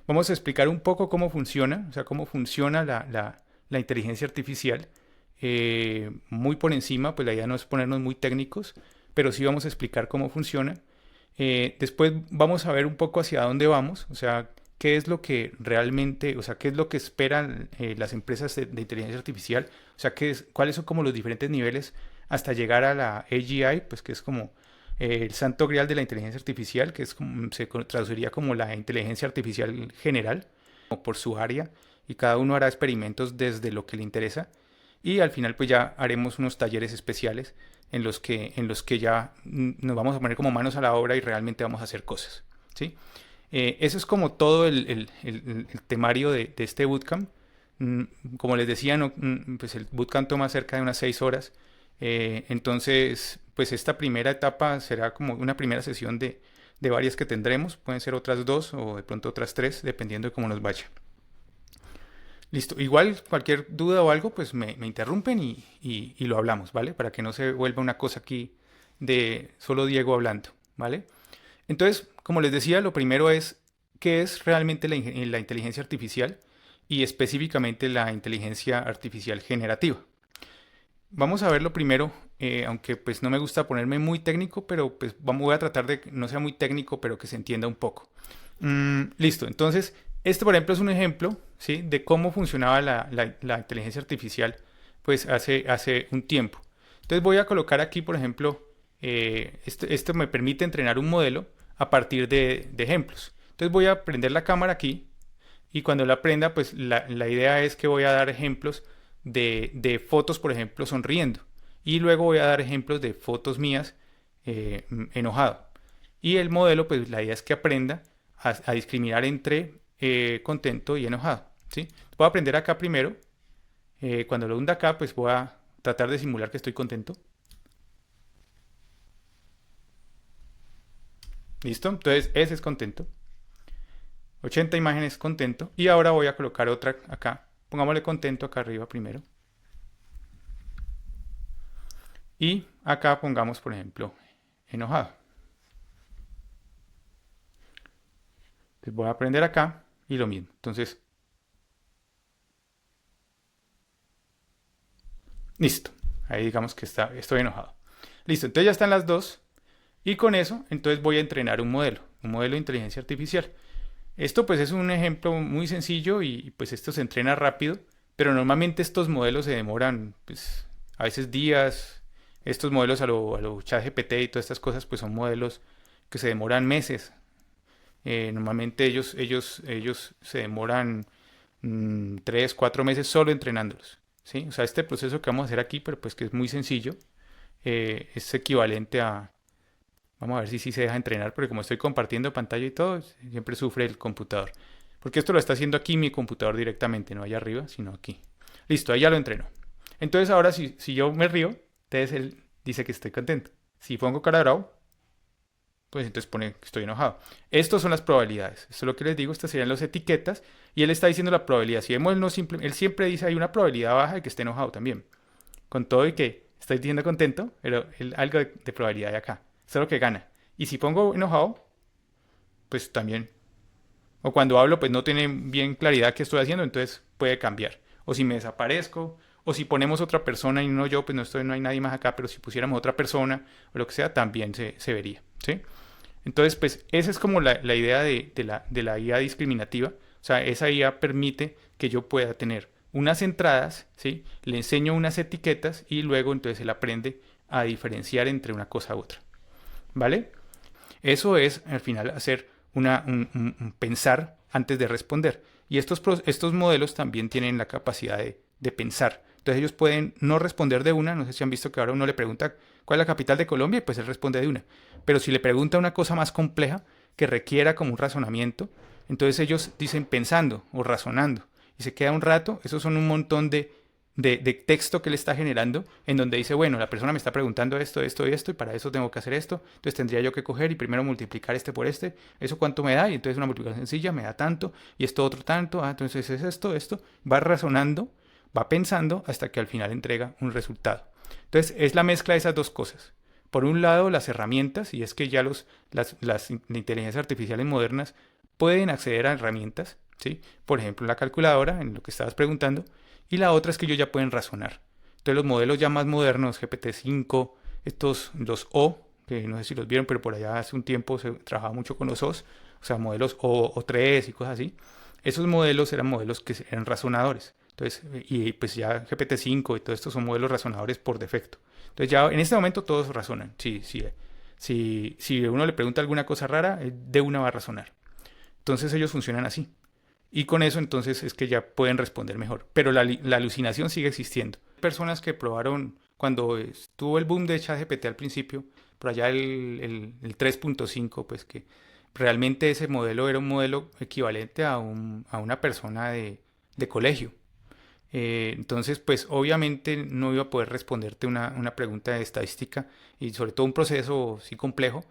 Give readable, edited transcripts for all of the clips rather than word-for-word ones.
Vamos a explicar un poco cómo funciona, o sea, cómo funciona la inteligencia artificial. Muy por encima, pues la idea no es ponernos muy técnicos, pero sí vamos a explicar cómo funciona. Después vamos a ver un poco hacia dónde vamos, o sea, qué es lo que realmente, o sea, qué es lo que esperan las empresas de inteligencia artificial, o sea, cuáles son como los diferentes niveles hasta llegar a la AGI, pues que es como el santo grial de la inteligencia artificial, que es como, traduciría como la inteligencia artificial general, o por su área, y cada uno hará experimentos desde lo que le interesa. Y al final pues ya haremos unos talleres especiales en los que ya nos vamos a poner como manos a la obra y realmente vamos a hacer cosas, ¿sí? Eso es como todo el temario de este bootcamp. Mm, Como les decía, no, pues el bootcamp toma cerca de unas 6 horas. Entonces, pues esta primera etapa será como una primera sesión de varias que tendremos. Pueden ser otras dos o de pronto otras tres, dependiendo de cómo nos vaya. Listo. Igual cualquier duda o algo, pues me interrumpen y lo hablamos, ¿vale? Para que no se vuelva una cosa aquí de solo Diego hablando, ¿vale? Entonces, como les decía, lo primero es qué es realmente la inteligencia artificial y específicamente la inteligencia artificial generativa. Vamos a ver lo primero, aunque pues no me gusta ponerme muy técnico, pero pues voy a tratar de que no sea muy técnico, pero que se entienda un poco. Listo, entonces, este por ejemplo es un ejemplo, ¿sí? De cómo funcionaba la inteligencia artificial pues hace un tiempo. Entonces voy a colocar aquí, por ejemplo, esto me permite entrenar un modelo a partir de ejemplos. Entonces voy a prender la cámara aquí y cuando la prenda, pues la idea es que voy a dar ejemplos de fotos, por ejemplo, sonriendo. Y luego voy a dar ejemplos de fotos mías enojado. Y el modelo, pues la idea es que aprenda a discriminar entre contento y enojado, ¿sí? Voy a aprender acá primero. Cuando lo hunda acá, pues voy a tratar de simular que estoy contento. ¿Listo? Entonces, ese es contento. 80 imágenes contento. Y ahora voy a colocar otra acá. Pongámosle contento acá arriba primero. Y acá pongamos, por ejemplo, enojado. Entonces voy a aprender acá y lo mismo. Entonces, listo. Ahí digamos que estoy enojado. Listo, entonces ya están las dos. Y con eso, entonces voy a entrenar un modelo de inteligencia artificial. Esto pues es un ejemplo muy sencillo y pues esto se entrena rápido, pero normalmente estos modelos se demoran pues a veces días. Estos modelos a lo ChatGPT y todas estas cosas pues son modelos que se demoran meses. Normalmente ellos se demoran 3, 4 meses solo entrenándolos, ¿sí? O sea, este proceso que vamos a hacer aquí, pero pues que es muy sencillo, es equivalente a... Vamos a ver si sí se deja entrenar, porque como estoy compartiendo pantalla y todo, siempre sufre el computador. Porque esto lo está haciendo aquí mi computador directamente, no allá arriba, sino aquí. Listo, ahí ya lo entreno. Entonces ahora si yo me río, entonces él dice que estoy contento. Si pongo cara bravo, pues entonces pone que estoy enojado. Estas son las probabilidades. Esto es lo que les digo, estas serían las etiquetas. Y él está diciendo la probabilidad. Si vemos, él siempre dice hay una probabilidad baja de que esté enojado también. Con todo y que estoy diciendo contento, pero algo de probabilidad de acá. Esto es lo que gana. Y si pongo enojado, pues también. O cuando hablo, pues no tiene bien claridad qué estoy haciendo, entonces puede cambiar. O si me desaparezco, o si ponemos otra persona y no yo, pues no hay nadie más acá, pero si pusiéramos otra persona o lo que sea, también se vería, ¿sí? Entonces, pues esa es como la idea de la IA discriminativa. O sea, esa IA permite que yo pueda tener unas entradas, ¿sí? Le enseño unas etiquetas y luego entonces él aprende a diferenciar entre una cosa u otra, ¿vale? Eso es al final hacer un pensar antes de responder. Y estos modelos también tienen la capacidad de pensar. Entonces ellos pueden no responder de una. No sé si han visto que ahora uno le pregunta cuál es la capital de Colombia y pues él responde de una. Pero si le pregunta una cosa más compleja que requiera como un razonamiento, entonces ellos dicen pensando o razonando. Y se queda un rato. Esos son un montón de texto que le está generando, en donde dice, bueno, la persona me está preguntando esto, esto y esto, y para eso tengo que hacer esto, entonces tendría yo que coger y primero multiplicar este por este, ¿eso cuánto me da? Y entonces una multiplicación sencilla me da tanto, y esto otro tanto, entonces es esto, va razonando, va pensando hasta que al final entrega un resultado. Entonces es la mezcla de esas dos cosas. Por un lado, las herramientas, y es que ya las inteligencias artificiales modernas pueden acceder a herramientas, ¿sí? Por ejemplo, la calculadora, en lo que estabas preguntando, y la otra es que ellos ya pueden razonar. Entonces los modelos ya más modernos, GPT-5, los O, que no sé si los vieron, pero por allá hace un tiempo se trabajaba mucho con los O's, o sea, modelos O3 y cosas así. Esos modelos eran modelos que eran razonadores. Entonces, y pues ya GPT-5 y todo esto son modelos razonadores por defecto. Entonces ya en este momento todos razonan. Si uno le pregunta alguna cosa rara, de una va a razonar. Entonces ellos funcionan así. Y con eso entonces es que ya pueden responder mejor. Pero la alucinación sigue existiendo. Personas que probaron cuando estuvo el boom de ChatGPT al principio, por allá el 3.5, pues que realmente ese modelo era un modelo equivalente a una persona de colegio. Entonces, pues obviamente no iba a poder responderte una pregunta de estadística y sobre todo un proceso así complejo,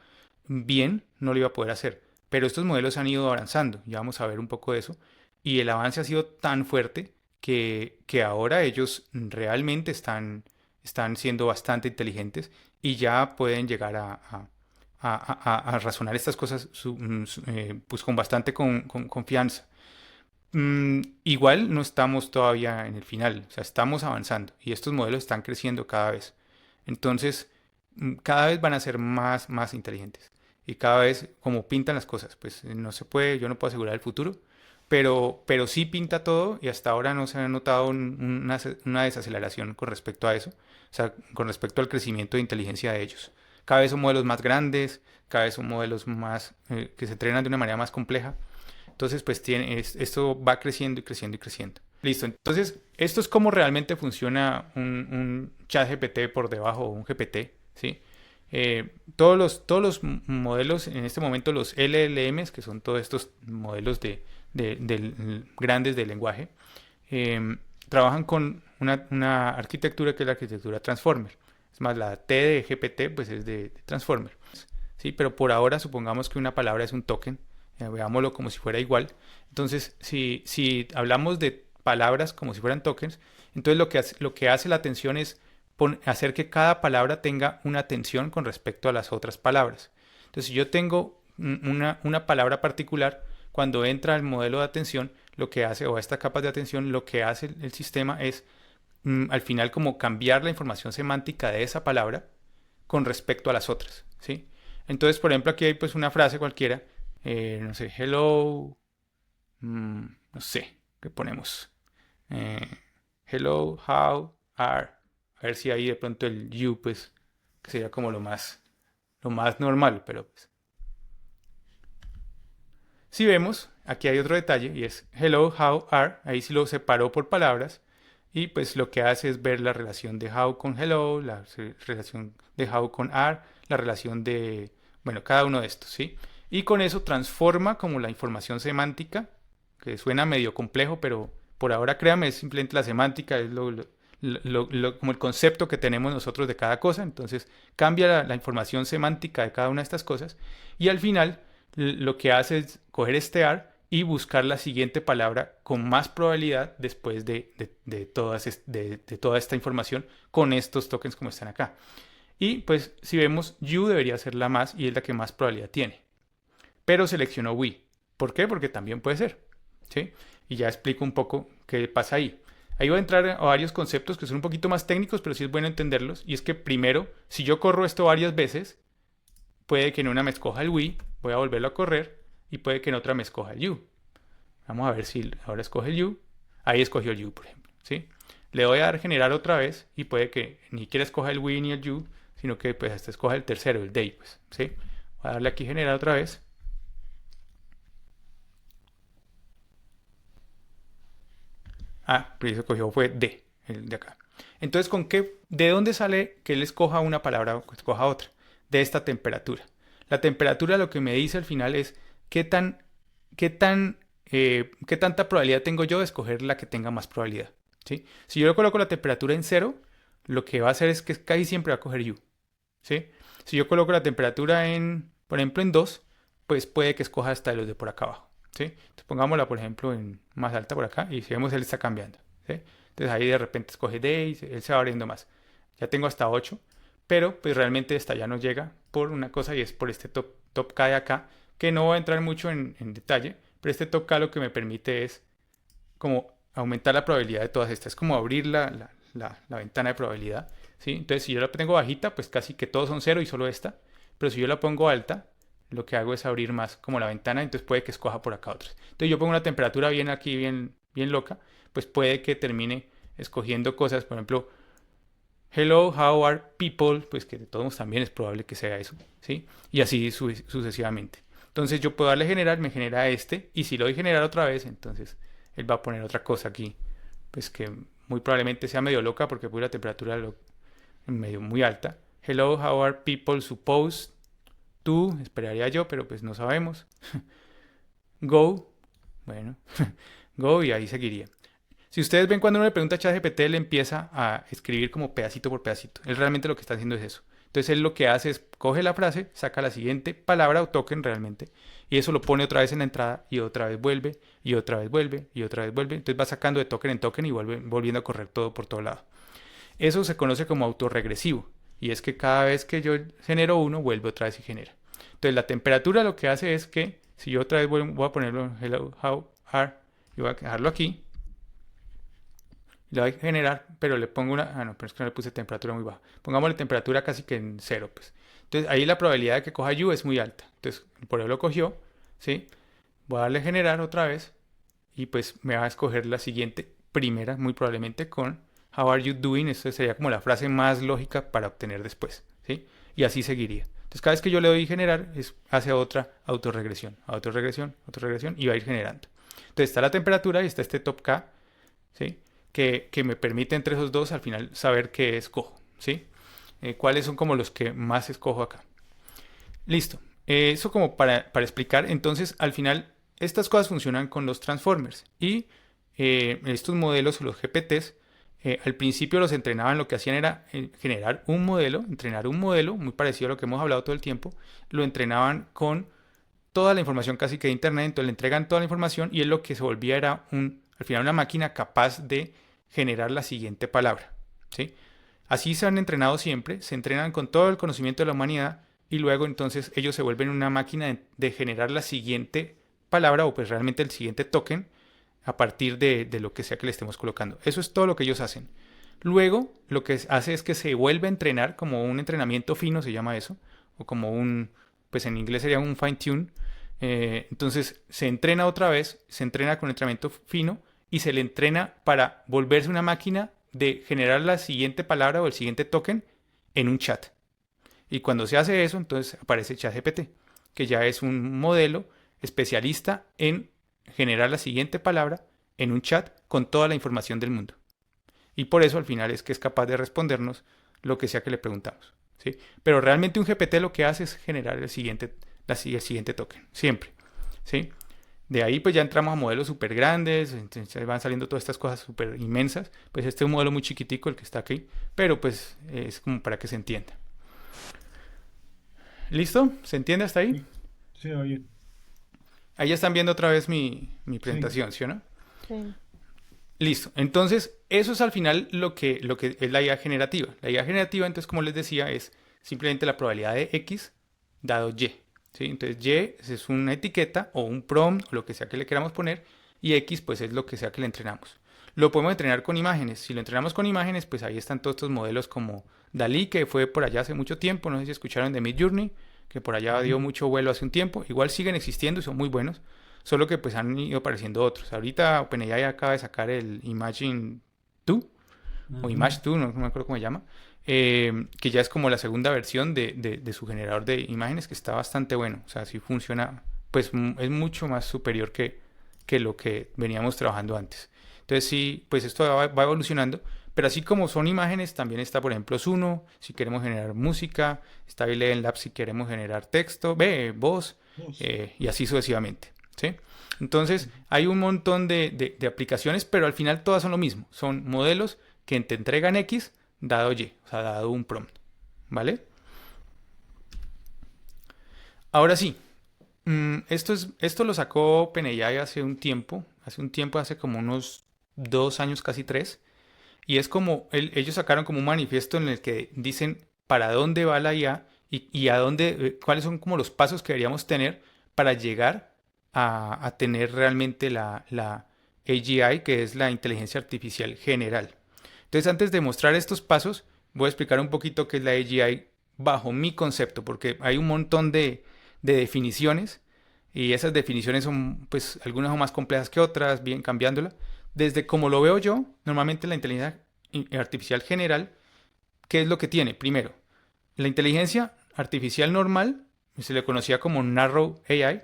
bien, no lo iba a poder hacer. Pero estos modelos han ido avanzando, ya vamos a ver un poco de eso, y el avance ha sido tan fuerte que ahora ellos realmente están siendo bastante inteligentes y ya pueden llegar a razonar estas cosas pues con bastante confianza. Igual no estamos todavía en el final, o sea, estamos avanzando y estos modelos están creciendo cada vez. Entonces, cada vez van a ser más inteligentes y cada vez como pintan las cosas, pues no se puede, yo no puedo asegurar el futuro, pero sí pinta todo y hasta ahora no se ha notado una desaceleración con respecto a eso, o sea, con respecto al crecimiento de inteligencia de ellos. Cada vez son modelos más grandes, cada vez son modelos más que se entrenan de una manera más compleja. Entonces, pues esto va creciendo y creciendo y creciendo. Listo. Entonces, esto es cómo realmente funciona un chat GPT por debajo o un GPT, ¿sí? Todos los modelos, en este momento los LLMs, que son todos estos modelos grandes de lenguaje, trabajan con una arquitectura que es la arquitectura Transformer. Es más, la T de GPT pues es de Transformer. ¿Sí? Pero por ahora supongamos que una palabra es un token. Veámoslo como si fuera igual. Entonces, si hablamos de palabras como si fueran tokens, entonces lo que hace la atención es hacer que cada palabra tenga una atención con respecto a las otras palabras. Entonces, si yo tengo una palabra particular, cuando entra el modelo de atención, lo que hace, o a esta capa de atención, lo que hace el sistema es, al final, como cambiar la información semántica de esa palabra con respecto a las otras, ¿sí? Entonces, por ejemplo, aquí hay pues una frase cualquiera, no sé, hello, no sé, ¿qué ponemos? Eh, Hello, how are. A ver si ahí de pronto el you, pues, que sería como lo más normal, pero pues. Si vemos, aquí hay otro detalle y es hello, how are. Ahí sí lo separó por palabras y pues lo que hace es ver la relación de how con hello, la relación de how con are, la relación de, bueno, cada uno de estos, ¿sí? Y con eso transforma como la información semántica, que suena medio complejo, pero por ahora créame, es simplemente la semántica, es como el concepto que tenemos nosotros de cada cosa. Entonces cambia la información semántica de cada una de estas cosas y al final lo que hace es coger este are y buscar la siguiente palabra con más probabilidad después de toda esta información con estos tokens como están acá. Y pues si vemos, you debería ser la más y es la que más probabilidad tiene. Pero seleccionó we. ¿Por qué? Porque también puede ser, ¿sí? Y ya explico un poco qué pasa ahí. Ahí voy a entrar a varios conceptos que son un poquito más técnicos, pero sí es bueno entenderlos. Y es que primero, si yo corro esto varias veces, puede que en una me escoja el we, voy a volverlo a correr, y puede que en otra me escoja el you. Vamos a ver si ahora escoge el you. Ahí escogió el you, por ejemplo, ¿sí? Le voy a dar generar otra vez y puede que ni siquiera escoja el we ni el you, sino que pues hasta escoja el tercero, el they, pues, ¿sí? Voy a darle aquí generar otra vez. Pero eso cogió fue D, el de acá. Entonces, ¿de dónde sale que él escoja una palabra o que escoja otra? De esta temperatura. La temperatura lo que me dice al final es qué tanta probabilidad tengo yo de escoger la que tenga más probabilidad, ¿sí? Si yo le coloco la temperatura en 0, lo que va a hacer es que casi siempre va a coger you, ¿sí? Si yo coloco la temperatura por ejemplo, en 2, pues puede que escoja hasta los de por acá abajo, ¿sí? Entonces pongámosla, por ejemplo, en más alta por acá y si vemos él está cambiando, ¿sí? Entonces ahí de repente escoge D y él se va abriendo más. Ya tengo hasta 8, pero pues realmente esta ya no llega por una cosa y es por este top K de acá, que no voy a entrar mucho en detalle, pero este top-K lo que me permite es como aumentar la probabilidad de todas estas, es como abrir la ventana de probabilidad, ¿sí? Entonces, si yo la tengo bajita, pues casi que todos son cero y solo esta, pero si yo la pongo alta, lo que hago es abrir más como la ventana, entonces puede que escoja por acá otras. Entonces yo pongo una temperatura bien aquí, bien loca, pues puede que termine escogiendo cosas, por ejemplo, hello, how are people, pues que de todos modos también es probable que sea eso, ¿sí? Y así sucesivamente. Entonces yo puedo darle generar, me genera este, y si lo doy generar otra vez, entonces él va a poner otra cosa aquí, pues que muy probablemente sea medio loca porque puse la temperatura medio muy alta. Hello, how are people supposed to, esperaría yo, pero pues no sabemos. Go, bueno, go y ahí seguiría. Si ustedes ven cuando uno le pregunta a ChatGPT, él empieza a escribir como pedacito por pedacito. Él realmente lo que está haciendo es eso. Entonces él lo que hace es coge la frase, saca la siguiente palabra o token realmente, y eso lo pone otra vez en la entrada y otra vez vuelve y otra vez vuelve y otra vez vuelve. Entonces va sacando de token en token y volviendo a correr todo por todo lado. Eso se conoce como autorregresivo y es que cada vez que yo genero uno, vuelve otra vez y genera. Entonces la temperatura lo que hace es que si yo otra vez voy a ponerlo hello, how are, y voy a dejarlo aquí, lo voy a generar, pero le pongo una... Ah, no, pero es que no le puse temperatura muy baja. Pongámosle temperatura casi que en cero, pues. Entonces, ahí la probabilidad de que coja you es muy alta. Entonces, por eso lo cogió, ¿sí? Voy a darle generar otra vez y pues me va a escoger la siguiente primera, muy probablemente con how are you doing. Esto sería como la frase más lógica para obtener después, ¿sí? Y así seguiría. Entonces, cada vez que yo le doy generar, hace otra autorregresión, autorregresión, autorregresión y va a ir generando. Entonces, está la temperatura y está este top K, ¿sí? Que me permite entre esos dos al final saber qué escojo, ¿sí? Cuáles son como los que más escojo acá. Listo. Eso como para explicar. Entonces, al final, estas cosas funcionan con los transformers. Y estos modelos o los GPTs, al principio los entrenaban, lo que hacían era generar un modelo, entrenar un modelo, muy parecido a lo que hemos hablado todo el tiempo. Lo entrenaban con toda la información casi que de internet, entonces le entregan toda la información y él lo que se volvía era al final una máquina capaz de generar la siguiente palabra, ¿sí? Así se han entrenado siempre, se entrenan con todo el conocimiento de la humanidad y luego entonces ellos se vuelven una máquina de generar la siguiente palabra o pues realmente el siguiente token a partir de lo que sea que le estemos colocando. Eso es todo lo que ellos hacen. Luego lo que hace es que se vuelve a entrenar como un entrenamiento fino, se llama eso, o como pues en inglés sería un fine tune. Entonces se entrena otra vez, se entrena con entrenamiento fino y se le entrena para volverse una máquina de generar la siguiente palabra o el siguiente token en un chat. Y cuando se hace eso, entonces aparece ChatGPT, que ya es un modelo especialista en generar la siguiente palabra en un chat con toda la información del mundo. Y por eso al final es que es capaz de respondernos lo que sea que le preguntamos, ¿sí? Pero realmente un GPT lo que hace es generar el siguiente token, siempre, ¿sí? De ahí pues ya entramos a modelos súper grandes, entonces van saliendo todas estas cosas súper inmensas. Pues este es un modelo muy chiquitico, el que está aquí, pero pues es como para que se entienda. ¿Listo? ¿Se entiende hasta ahí? Sí, oye. Ahí ya están viendo otra vez mi Sí. presentación, ¿sí o no? Sí. Listo. Entonces, eso es al final lo que es la IA generativa. La IA generativa, entonces, como les decía, es simplemente la probabilidad de X dado Y. ¿Sí? Entonces, Y es una etiqueta o un prompt o lo que sea que le queramos poner y X pues es lo que sea que le entrenamos. Lo podemos entrenar con imágenes. Si lo entrenamos con imágenes, pues ahí están todos estos modelos como DALI, que fue por allá hace mucho tiempo. No sé si escucharon de Midjourney, que por allá dio Ujú. mucho vuelo hace un tiempo. Igual siguen existiendo y son muy buenos. Solo que pues han ido apareciendo otros. Ahorita OpenAI acaba de sacar el Imagine 2 o Ujú. Image 2, no me acuerdo cómo se llama, que ya es como la segunda versión de su generador de imágenes que está bastante bueno. O sea, sí funciona, pues es mucho más superior que lo que veníamos trabajando antes. Entonces sí, pues esto va evolucionando, pero así como son imágenes, también está, por ejemplo, Suno, si queremos generar música, está Eleven Labs si queremos generar texto, voz, Dos. y así sucesivamente, ¿sí? Entonces, hay un montón de aplicaciones, pero al final todas son lo mismo. Son modelos que te entregan X dado Y, o sea, dado un prompt, ¿vale? Ahora sí, esto lo sacó OpenAI hace como unos 2 años, casi tres, y es como, ellos sacaron como un manifiesto en el que dicen para dónde va la IA y a dónde, cuáles son como los pasos que deberíamos tener para llegar a tener realmente la AGI, que es la inteligencia artificial general. Entonces, antes de mostrar estos pasos, voy a explicar un poquito qué es la AGI bajo mi concepto, porque hay un montón de definiciones y esas definiciones son, pues, algunas son más complejas que otras, bien cambiándola. Desde como lo veo yo, normalmente la inteligencia artificial general, ¿qué es lo que tiene? Primero, la inteligencia artificial normal se le conocía como Narrow AI.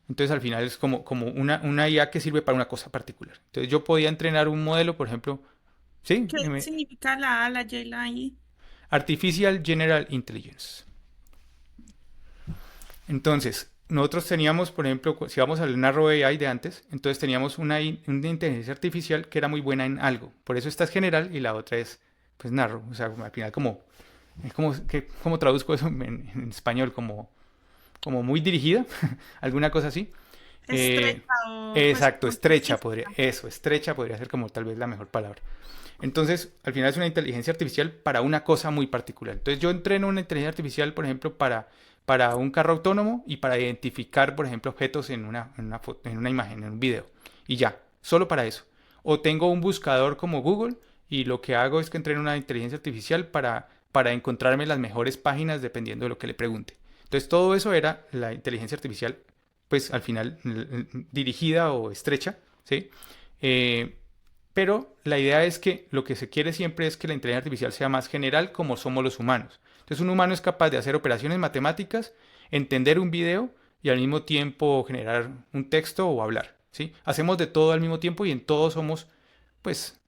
Entonces al final es como una IA que sirve para una cosa particular. Entonces yo podía entrenar un modelo, por ejemplo, ¿sí? ¿Qué significa la A, la Y, la I? Artificial General Intelligence. Entonces, nosotros teníamos, por ejemplo, si vamos al Narrow AI de antes, entonces teníamos una inteligencia artificial que era muy buena en algo. Por eso esta es general y la otra es, pues, Narrow. O sea, al final ¿cómo traduzco eso en español? Como muy dirigida, alguna cosa así. Eh, Estrecha o pues exacto, como estrecha podría, específica. eso, estrecha podría ser como tal vez la mejor palabra. Entonces, al final es una inteligencia artificial para una cosa muy particular. Entonces, yo entreno una inteligencia artificial, por ejemplo, para un carro autónomo y para identificar, por ejemplo, objetos en una imagen, en un video. Y ya, solo para eso. O tengo un buscador como Google y lo que hago es que entreno una inteligencia artificial para encontrarme las mejores páginas dependiendo de lo que le pregunte. Entonces, todo eso era la inteligencia artificial, pues al final dirigida o estrecha, ¿sí? Eh, pero la idea es que lo que se quiere siempre es que la inteligencia artificial sea más general como somos los humanos. Entonces un humano es capaz de hacer operaciones matemáticas, entender un video y al mismo tiempo generar un texto o hablar, ¿sí? Hacemos de todo al mismo tiempo y en todo somos, pues,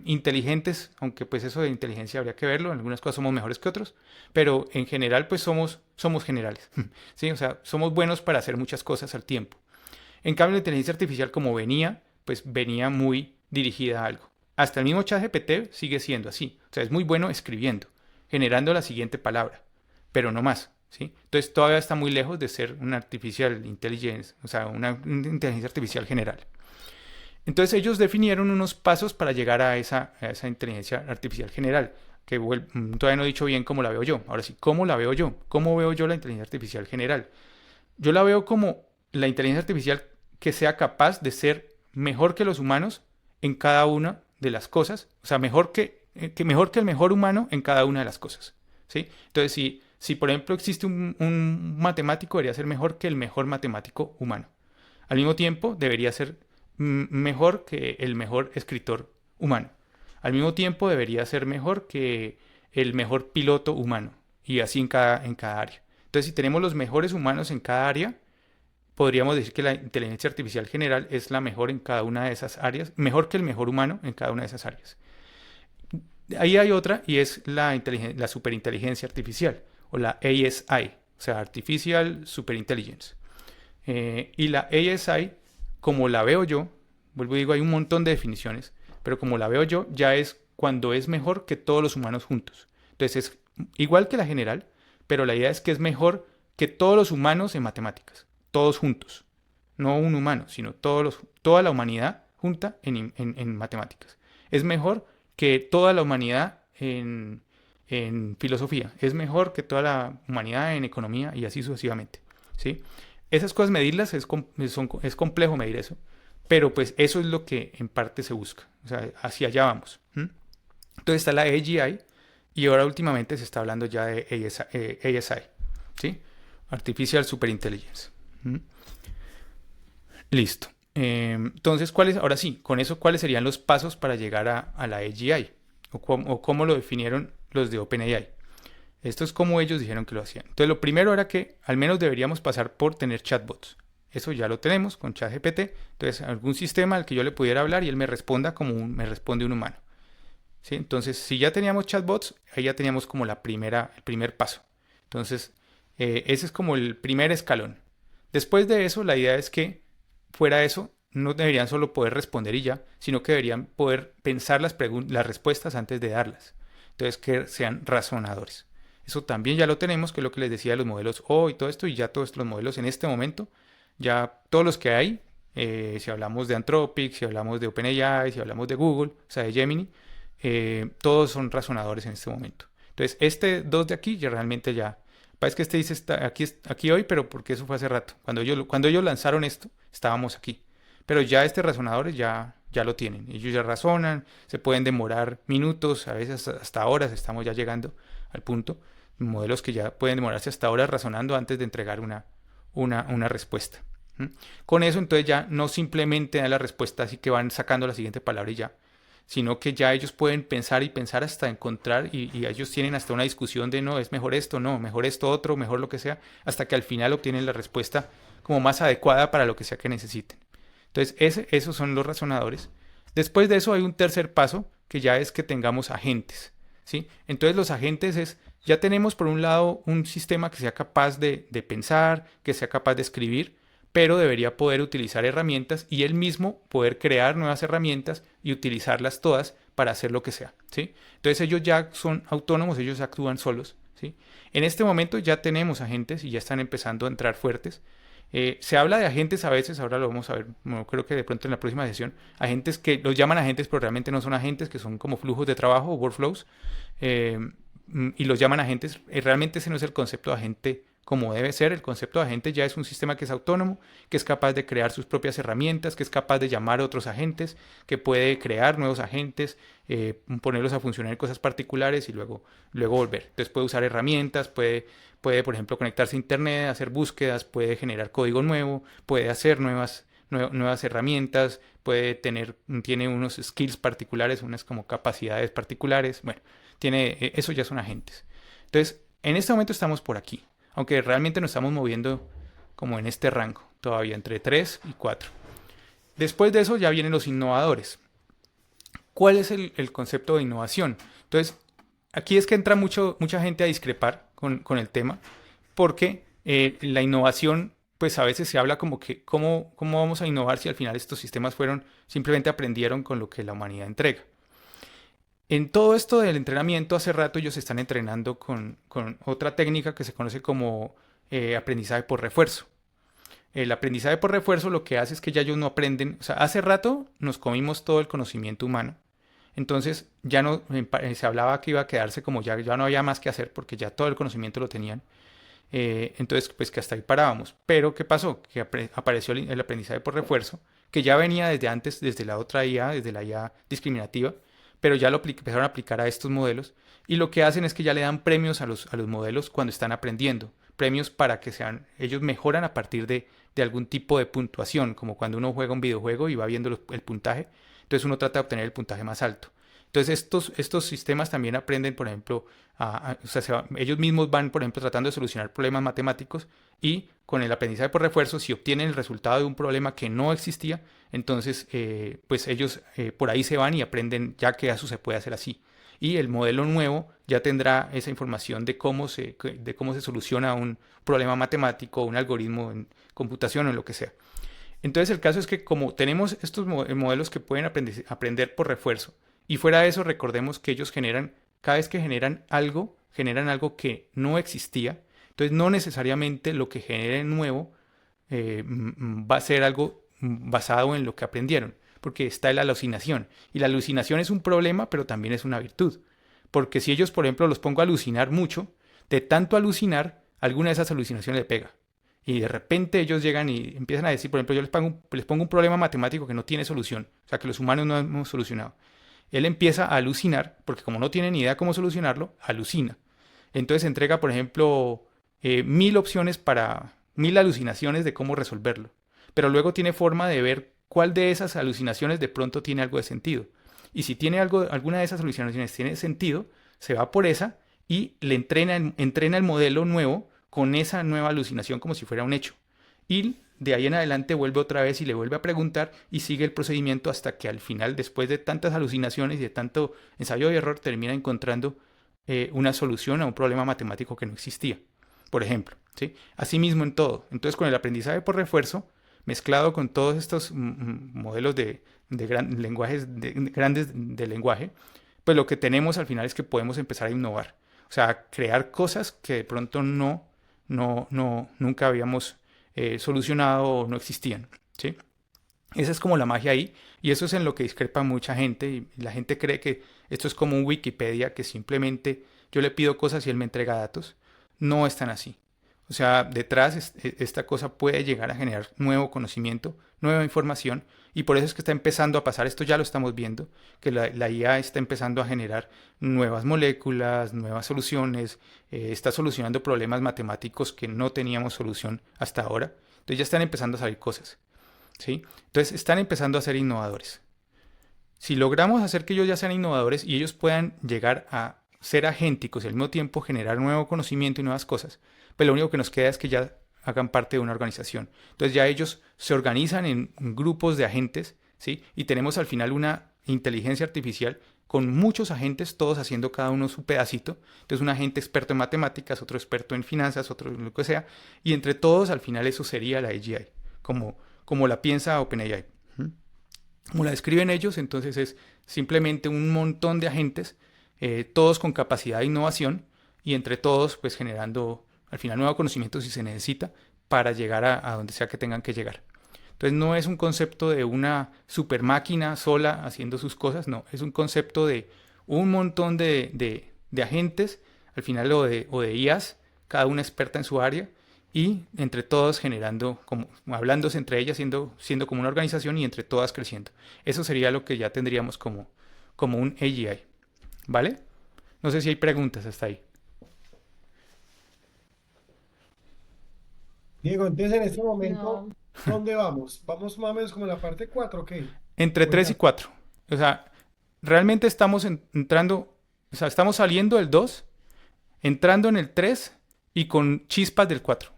inteligentes, aunque pues eso de inteligencia habría que verlo, en algunas cosas somos mejores que otros, pero en general pues somos generales, ¿sí? O sea, somos buenos para hacer muchas cosas al tiempo. En cambio, la inteligencia artificial como venía, pues venía muy dirigida a algo. Hasta el mismo ChatGPT sigue siendo así. O sea, es muy bueno escribiendo, generando la siguiente palabra, pero no más, ¿sí? Entonces todavía está muy lejos de ser una artificial intelligence, o sea, una inteligencia artificial general. Entonces ellos definieron unos pasos para llegar a esa inteligencia artificial general, que todavía no he dicho bien cómo la veo yo. Ahora sí, ¿cómo la veo yo? ¿Cómo veo yo la inteligencia artificial general? Yo la veo como la inteligencia artificial que sea capaz de ser mejor que los humanos en cada una de las cosas, o sea, mejor que el mejor humano en cada una de las cosas, ¿sí? Entonces, si por ejemplo existe un matemático, debería ser mejor que el mejor matemático humano. Al mismo tiempo, debería ser mejor que el mejor escritor humano. Al mismo tiempo, debería ser mejor que el mejor piloto humano. Y así en cada área. Entonces, si tenemos los mejores humanos en cada área, podríamos decir que la inteligencia artificial general es la mejor en cada una de esas áreas, mejor que el mejor humano en cada una de esas áreas. Ahí hay otra y es la superinteligencia artificial o la ASI, o sea, Artificial Superintelligence. Y la ASI, como la veo yo, vuelvo y digo, hay un montón de definiciones, pero como la veo yo, ya es cuando es mejor que todos los humanos juntos. Entonces es igual que la general, pero la idea es que es mejor que todos los humanos en matemáticas, todos juntos. No un humano, sino toda la humanidad junta en matemáticas. Es mejor que toda la humanidad en filosofía. Es mejor que toda la humanidad en economía y así sucesivamente. ¿Sí? Esas cosas medirlas es complejo medir eso, pero pues eso es lo que en parte se busca, o sea, hacia allá vamos. Entonces está la AGI y ahora últimamente se está hablando ya de ASI, ¿sí? Artificial Superintelligence. ¿Mm? Listo. Entonces, ahora sí, con eso, ¿cuáles serían los pasos para llegar a la AGI? ¿O cómo lo definieron los de OpenAI? Esto es como ellos dijeron que lo hacían. Entonces, lo primero era que al menos deberíamos pasar por tener chatbots. Eso ya lo tenemos con ChatGPT. Entonces, algún sistema al que yo le pudiera hablar y él me responda como me responde un humano. ¿Sí? Entonces, si ya teníamos chatbots, ahí ya teníamos como el primer paso. Entonces, ese es como el primer escalón. Después de eso, la idea es que fuera eso, no deberían solo poder responder y ya, sino que deberían poder pensar las respuestas antes de darlas. Entonces, que sean razonadores. Eso también ya lo tenemos, que es lo que les decía de los modelos O y todo esto, y ya todos los modelos en este momento, ya todos los que hay, si hablamos de Anthropic, si hablamos de OpenAI, si hablamos de Google, o sea, de Gemini, todos son razonadores en este momento. Entonces, dos de aquí ya realmente ya Pasa es que este dice está aquí hoy, pero porque eso fue hace rato. Cuando ellos lanzaron esto, estábamos aquí. Pero ya este razonador ya lo tienen. Ellos ya razonan, se pueden demorar minutos, a veces hasta horas, estamos ya llegando al punto. Modelos que ya pueden demorarse hasta horas razonando antes de entregar una respuesta. ¿Mm? Con eso entonces ya no simplemente dan la respuesta así que van sacando la siguiente palabra y ya, sino que ya ellos pueden pensar y pensar hasta encontrar y ellos tienen hasta una discusión de no, es mejor esto, no, mejor esto otro, mejor lo que sea, hasta que al final obtienen la respuesta como más adecuada para lo que sea que necesiten. Entonces, esos son los razonadores. Después de eso hay un tercer paso, que ya es que tengamos agentes, ¿sí? Entonces, los agentes ya tenemos por un lado un sistema que sea capaz de pensar, que sea capaz de escribir, pero debería poder utilizar herramientas y él mismo poder crear nuevas herramientas y utilizarlas todas para hacer lo que sea, ¿sí? Entonces, ellos ya son autónomos, ellos actúan solos, ¿sí? En este momento ya tenemos agentes y ya están empezando a entrar fuertes. Se habla de agentes a veces, ahora lo vamos a ver, bueno, creo que de pronto en la próxima sesión, agentes que los llaman agentes, pero realmente no son agentes, que son como flujos de trabajo o workflows, eh, y los llaman agentes. Realmente ese no es el concepto de agente como debe ser. El concepto de agente ya es un sistema que es autónomo, que es capaz de crear sus propias herramientas, que es capaz de llamar a otros agentes, que puede crear nuevos agentes, ponerlos a funcionar en cosas particulares y luego volver. Entonces puede usar herramientas, puede, por ejemplo, conectarse a internet, hacer búsquedas, puede generar código nuevo, puede hacer nuevas herramientas, tiene unos skills particulares, unas como capacidades particulares. Bueno, eso ya son agentes. Entonces, en este momento estamos por aquí, aunque realmente nos estamos moviendo como en este rango, todavía entre 3 y 4. Después de eso ya vienen los innovadores. ¿Cuál es el concepto de innovación? Entonces, aquí es que entra mucha gente a discrepar con el tema, porque la innovación, pues a veces se habla como que cómo vamos a innovar si al final estos sistemas simplemente aprendieron con lo que la humanidad entrega. En todo esto del entrenamiento, hace rato ellos están entrenando con otra técnica que se conoce como aprendizaje por refuerzo. El aprendizaje por refuerzo lo que hace es que ya ellos no aprenden, o sea, hace rato nos comimos todo el conocimiento humano, entonces ya no se hablaba que iba a quedarse como ya no había más que hacer porque ya todo el conocimiento lo tenían. Entonces pues que hasta ahí parábamos. Pero ¿qué pasó? Que apareció el aprendizaje por refuerzo, que ya venía desde antes, desde la otra IA, desde la IA discriminativa, pero ya lo empezaron a aplicar a estos modelos y lo que hacen es que ya le dan premios a los modelos cuando están aprendiendo, premios para que ellos mejoran a partir de algún tipo de puntuación, como cuando uno juega un videojuego y va viendo el puntaje, entonces uno trata de obtener el puntaje más alto. Entonces estos sistemas también aprenden, por ejemplo, o sea, ellos mismos van, por ejemplo, tratando de solucionar problemas matemáticos y con el aprendizaje por refuerzo, si obtienen el resultado de un problema que no existía, entonces pues ellos por ahí se van y aprenden ya que eso se puede hacer así. Y el modelo nuevo ya tendrá esa información de cómo se soluciona un problema matemático, un algoritmo en computación o en lo que sea. Entonces el caso es que como tenemos estos modelos que pueden aprender por refuerzo, y fuera de eso recordemos que ellos cada vez que generan algo que no existía, entonces no necesariamente lo que generen nuevo va a ser algo basado en lo que aprendieron, porque está la alucinación. Y la alucinación es un problema, pero también es una virtud. Porque si ellos, por ejemplo, los pongo a alucinar mucho, de tanto alucinar, alguna de esas alucinaciones le pega. Y de repente ellos llegan y empiezan a decir, por ejemplo, yo les pongo un problema matemático que no tiene solución, o sea, que los humanos no hemos solucionado. Él empieza a alucinar, porque como no tiene ni idea cómo solucionarlo, alucina. Entonces entrega, por ejemplo, 1000 opciones 1000 alucinaciones de cómo resolverlo. Pero luego tiene forma de ver cuál de esas alucinaciones de pronto tiene algo de sentido. Y si alguna de esas alucinaciones tiene sentido, se va por esa y le entrena el modelo nuevo con esa nueva alucinación como si fuera un hecho. Y de ahí en adelante vuelve otra vez y le vuelve a preguntar y sigue el procedimiento hasta que al final, después de tantas alucinaciones y de tanto ensayo y error, termina encontrando una solución a un problema matemático que no existía, por ejemplo, ¿sí? Asimismo en todo. Entonces, con el aprendizaje por refuerzo, mezclado con todos estos modelos de lenguajes grandes de lenguaje, pues lo que tenemos al final es que podemos empezar a innovar. O sea, crear cosas que de pronto nunca habíamos solucionado o no existían, ¿sí? Esa es como la magia ahí, y eso es en lo que discrepa mucha gente, y la gente cree que esto es como un Wikipedia, que simplemente yo le pido cosas y él me entrega datos. no están así. O sea, detrás esta cosa puede llegar a generar nuevo conocimiento, nueva información, y por eso es que está empezando a pasar, esto ya lo estamos viendo, que la IA está empezando a generar nuevas moléculas, nuevas soluciones, está solucionando problemas matemáticos que no teníamos solución hasta ahora. Entonces ya están empezando a salir cosas, ¿sí? Entonces están empezando a ser innovadores. Si logramos hacer que ellos ya sean innovadores y ellos puedan llegar a ser agénticos y al mismo tiempo generar nuevo conocimiento y nuevas cosas, pues lo único que nos queda es que ya hagan parte de una organización. Entonces ya ellos se organizan en grupos de agentes, ¿sí? Y tenemos al final una inteligencia artificial con muchos agentes, todos haciendo cada uno su pedacito. Entonces un agente experto en matemáticas, otro experto en finanzas, otro en lo que sea. Y entre todos al final eso sería la AGI, como la piensa OpenAI. Como la describen ellos, entonces es simplemente un montón de agentes, todos con capacidad de innovación y entre todos pues generando al final nuevo conocimiento si se necesita para llegar a donde sea que tengan que llegar. Entonces no es un concepto de una super máquina sola haciendo sus cosas, no, es un concepto de un montón de agentes, al final o de IAs, cada una experta en su área, y entre todos generando, como, hablándose entre ellas, siendo como una organización y entre todas creciendo. Eso sería lo que ya tendríamos como un AGI, ¿vale? No sé si hay preguntas hasta ahí. Diego, entonces en este momento, No, ¿dónde vamos? ¿Vamos más o menos como en la parte 4 o qué? Entre ¿O 3 y ya? 4. O sea, realmente estamos entrando, o sea, estamos saliendo del 2, entrando en el 3 y con chispas del 4.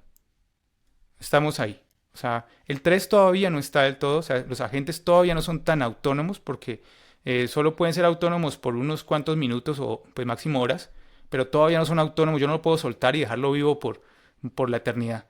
Estamos ahí. O sea, el 3 todavía no está del todo, o sea, los agentes todavía no son tan autónomos porque solo pueden ser autónomos por unos cuantos minutos o pues máximo horas, pero todavía no son autónomos, yo no lo puedo soltar y dejarlo vivo por la eternidad.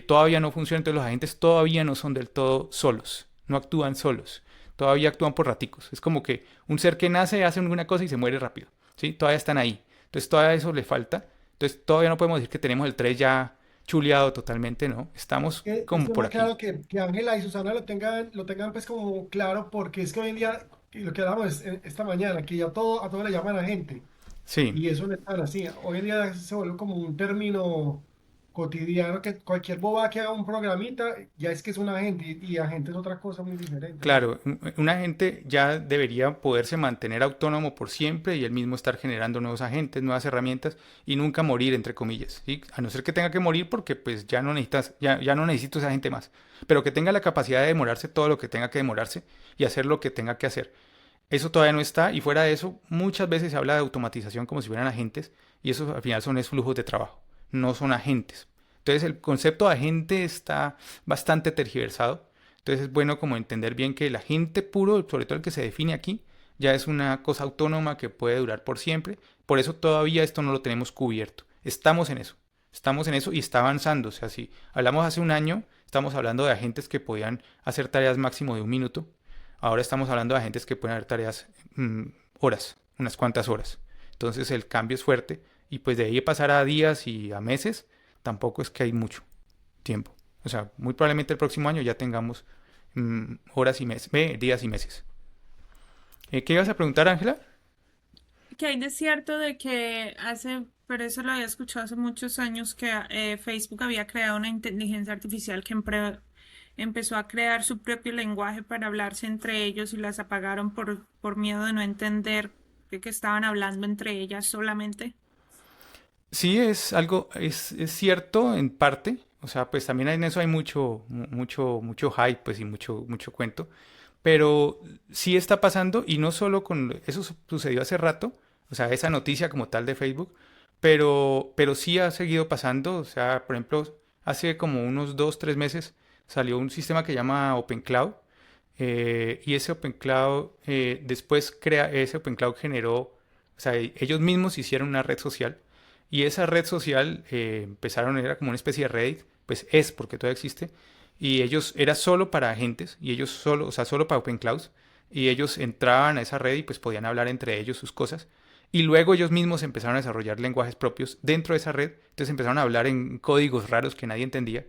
Todavía no funciona, entonces los agentes todavía no son del todo solos, no actúan solos, todavía actúan por raticos. Es como que un ser que nace hace una cosa y se muere rápido, ¿sí? Todavía están ahí, entonces todavía eso le falta, entonces todavía no podemos decir que tenemos el 3 ya chuleado totalmente, ¿no? Estamos como Esto por me aquí. claro que Ángela y Susana lo tengan pues como claro, porque es que hoy en día, y lo que hablamos esta mañana, que ya a todo le llaman agente, Sí, y eso no es tan así. Hoy en día se vuelve como un término cotidiano que cualquier boba que haga un programita, ya es que es un agente, y agente es otra cosa muy diferente, ¿no? claro, un agente ya debería poderse mantener autónomo por siempre y él mismo estar generando nuevos agentes, nuevas herramientas y nunca morir, entre comillas, ¿sí? A no ser que tenga que morir porque pues ya no necesitas, ya no necesito esa gente más, pero que tenga la capacidad de demorarse todo lo que tenga que demorarse y hacer lo que tenga que hacer. Eso todavía no está y fuera de eso, muchas veces se habla de automatización como si fueran agentes y eso al final son es flujos de trabajo, no son agentes. Entonces el concepto de agente está bastante tergiversado. Entonces es bueno como entender bien que el agente puro, sobre todo el que se define aquí, ya es una cosa autónoma que puede durar por siempre. Por eso todavía esto no lo tenemos cubierto. Estamos en eso y está avanzando. O sea, si hablamos hace un año, estamos hablando de agentes que podían hacer tareas máximo de un minuto. Ahora estamos hablando de agentes que pueden hacer tareas horas, unas cuantas horas. Entonces el cambio es fuerte y pues de ahí pasar a días y a meses, tampoco es que hay mucho tiempo. O sea, muy probablemente el próximo año ya tengamos horas y meses, días y meses. ¿Qué ibas a preguntar, Ángela? Que hay de cierto de que hace, pero eso lo había escuchado hace muchos años, que Facebook había creado una inteligencia artificial que empezó a crear su propio lenguaje para hablarse entre ellos y las apagaron por miedo de no entender de qué estaban hablando entre ellas solamente. Sí, es algo, es cierto en parte. O sea, pues también en eso hay mucho hype, pues y mucho cuento. Pero sí está pasando y no solo con, eso sucedió hace rato, o sea, esa noticia como tal de Facebook, pero sí ha seguido pasando. O sea, por ejemplo, hace como unos 2, 3 meses salió un sistema que llama OpenCloud y ese OpenCloud, ese OpenCloud generó, o sea, ellos mismos hicieron una red social y esa red social empezaron, era como una especie de Reddit, pues es porque todavía existe, y ellos, era solo para agentes y ellos solo, o sea, solo para OpenCloud, y ellos entraban a esa red y pues podían hablar entre ellos sus cosas. Y luego ellos mismos empezaron a desarrollar lenguajes propios dentro de esa red, entonces empezaron a hablar en códigos raros que nadie entendía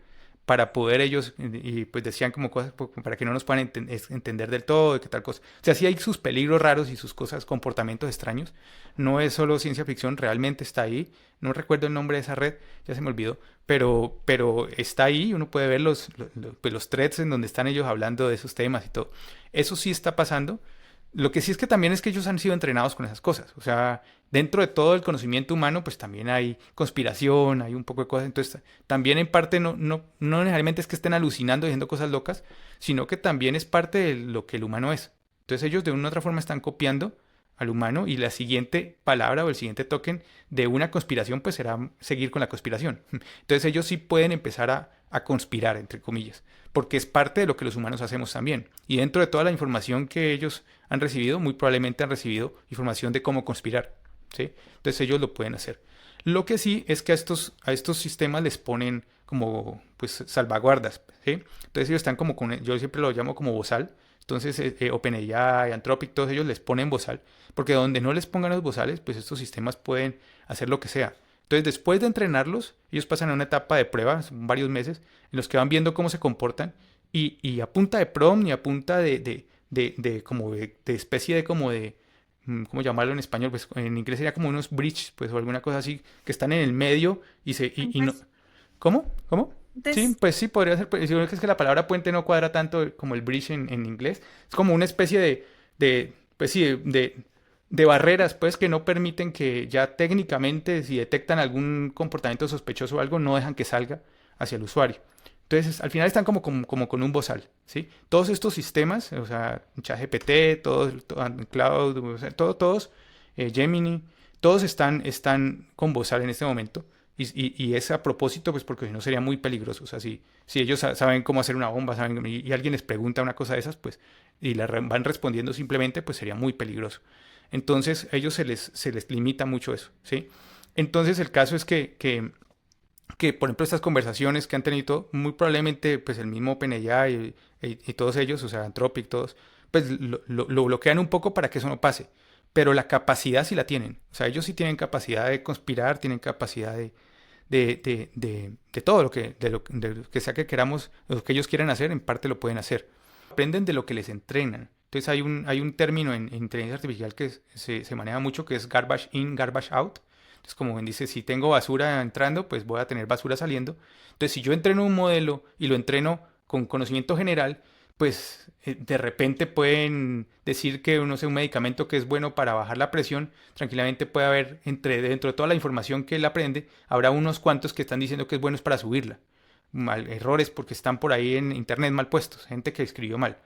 para poder ellos, y pues decían como cosas para que no nos puedan entender del todo y qué tal cosa. O sea, sí hay sus peligros raros y sus cosas, comportamientos extraños. No es solo ciencia ficción, realmente está ahí. No recuerdo el nombre de esa red, ya se me olvidó, pero está ahí, uno puede ver pues, los threads en donde están ellos hablando de esos temas y todo. Eso sí está pasando. Lo que sí es que también es que ellos han sido entrenados con esas cosas. O sea, dentro de todo el conocimiento humano, pues también hay conspiración, hay un poco de cosas. Entonces, también en parte no necesariamente es que estén alucinando diciendo cosas locas, sino que también es parte de lo que el humano es. Entonces, ellos de una u otra forma están copiando al humano y la siguiente palabra o el siguiente token de una conspiración, pues será seguir con la conspiración. Entonces, ellos sí pueden empezar a conspirar, entre comillas, porque es parte de lo que los humanos hacemos también. Y dentro de toda la información que ellos han recibido, muy probablemente han recibido información de cómo conspirar, ¿sí? Entonces ellos lo pueden hacer. Lo que sí es que a estos sistemas les ponen como pues salvaguardas, ¿sí? Entonces ellos están como yo siempre lo llamo como bozal. Entonces OpenAI, Anthropic, todos ellos les ponen bozal, porque donde no les pongan los bozales, pues estos sistemas pueden hacer lo que sea. Entonces, después de entrenarlos, ellos pasan a una etapa de prueba, son varios meses, en los que van viendo cómo se comportan y a punta de prompt y a punta como de especie de como de, ¿cómo llamarlo en español? Pues en inglés sería como unos bridges, pues o alguna cosa así, que están en el medio y no... Entonces, ¿Cómo? ¿Cómo? Sí, des- pues sí, podría ser. Pues, yo creo que es que la palabra puente no cuadra tanto como el bridge en inglés. Es como una especie pues sí, de barreras, pues, que no permiten que ya técnicamente, si detectan algún comportamiento sospechoso o algo, no dejan que salga hacia el usuario. Entonces, al final están como con un bozal, ¿sí? Todos estos sistemas, o sea, ChatGPT, Cloud, o sea, todos, Gemini, todos están con bozal en este momento. Y es a propósito, pues porque si no sería muy peligroso. O sea, si ellos saben cómo hacer una bomba, y alguien les pregunta una cosa de esas, pues, y van respondiendo simplemente, pues sería muy peligroso. Entonces, a ellos se les limita mucho eso, ¿sí? Entonces, el caso es que, por ejemplo, estas conversaciones que han tenido, muy probablemente, pues el mismo OpenAI y todos ellos, o sea, Anthropic, todos, pues lo bloquean un poco para que eso no pase. Pero la capacidad sí la tienen. O sea, ellos sí tienen capacidad de conspirar, tienen capacidad de todo lo que sea que queramos, lo que ellos quieran hacer, en parte lo pueden hacer. Aprenden de lo que les entrenan. Entonces hay un término en inteligencia artificial que se maneja mucho que es garbage in, garbage out. Entonces, como bien dice, si tengo basura entrando, pues voy a tener basura saliendo. Entonces, si yo entreno un modelo y lo entreno con conocimiento general, pues de repente pueden decir que, no sé, un medicamento que es bueno para bajar la presión, tranquilamente puede haber, dentro de toda la información que él aprende, habrá unos cuantos que están diciendo que es bueno para subirla. Errores porque están por ahí en internet mal puestos, gente que escribió mal.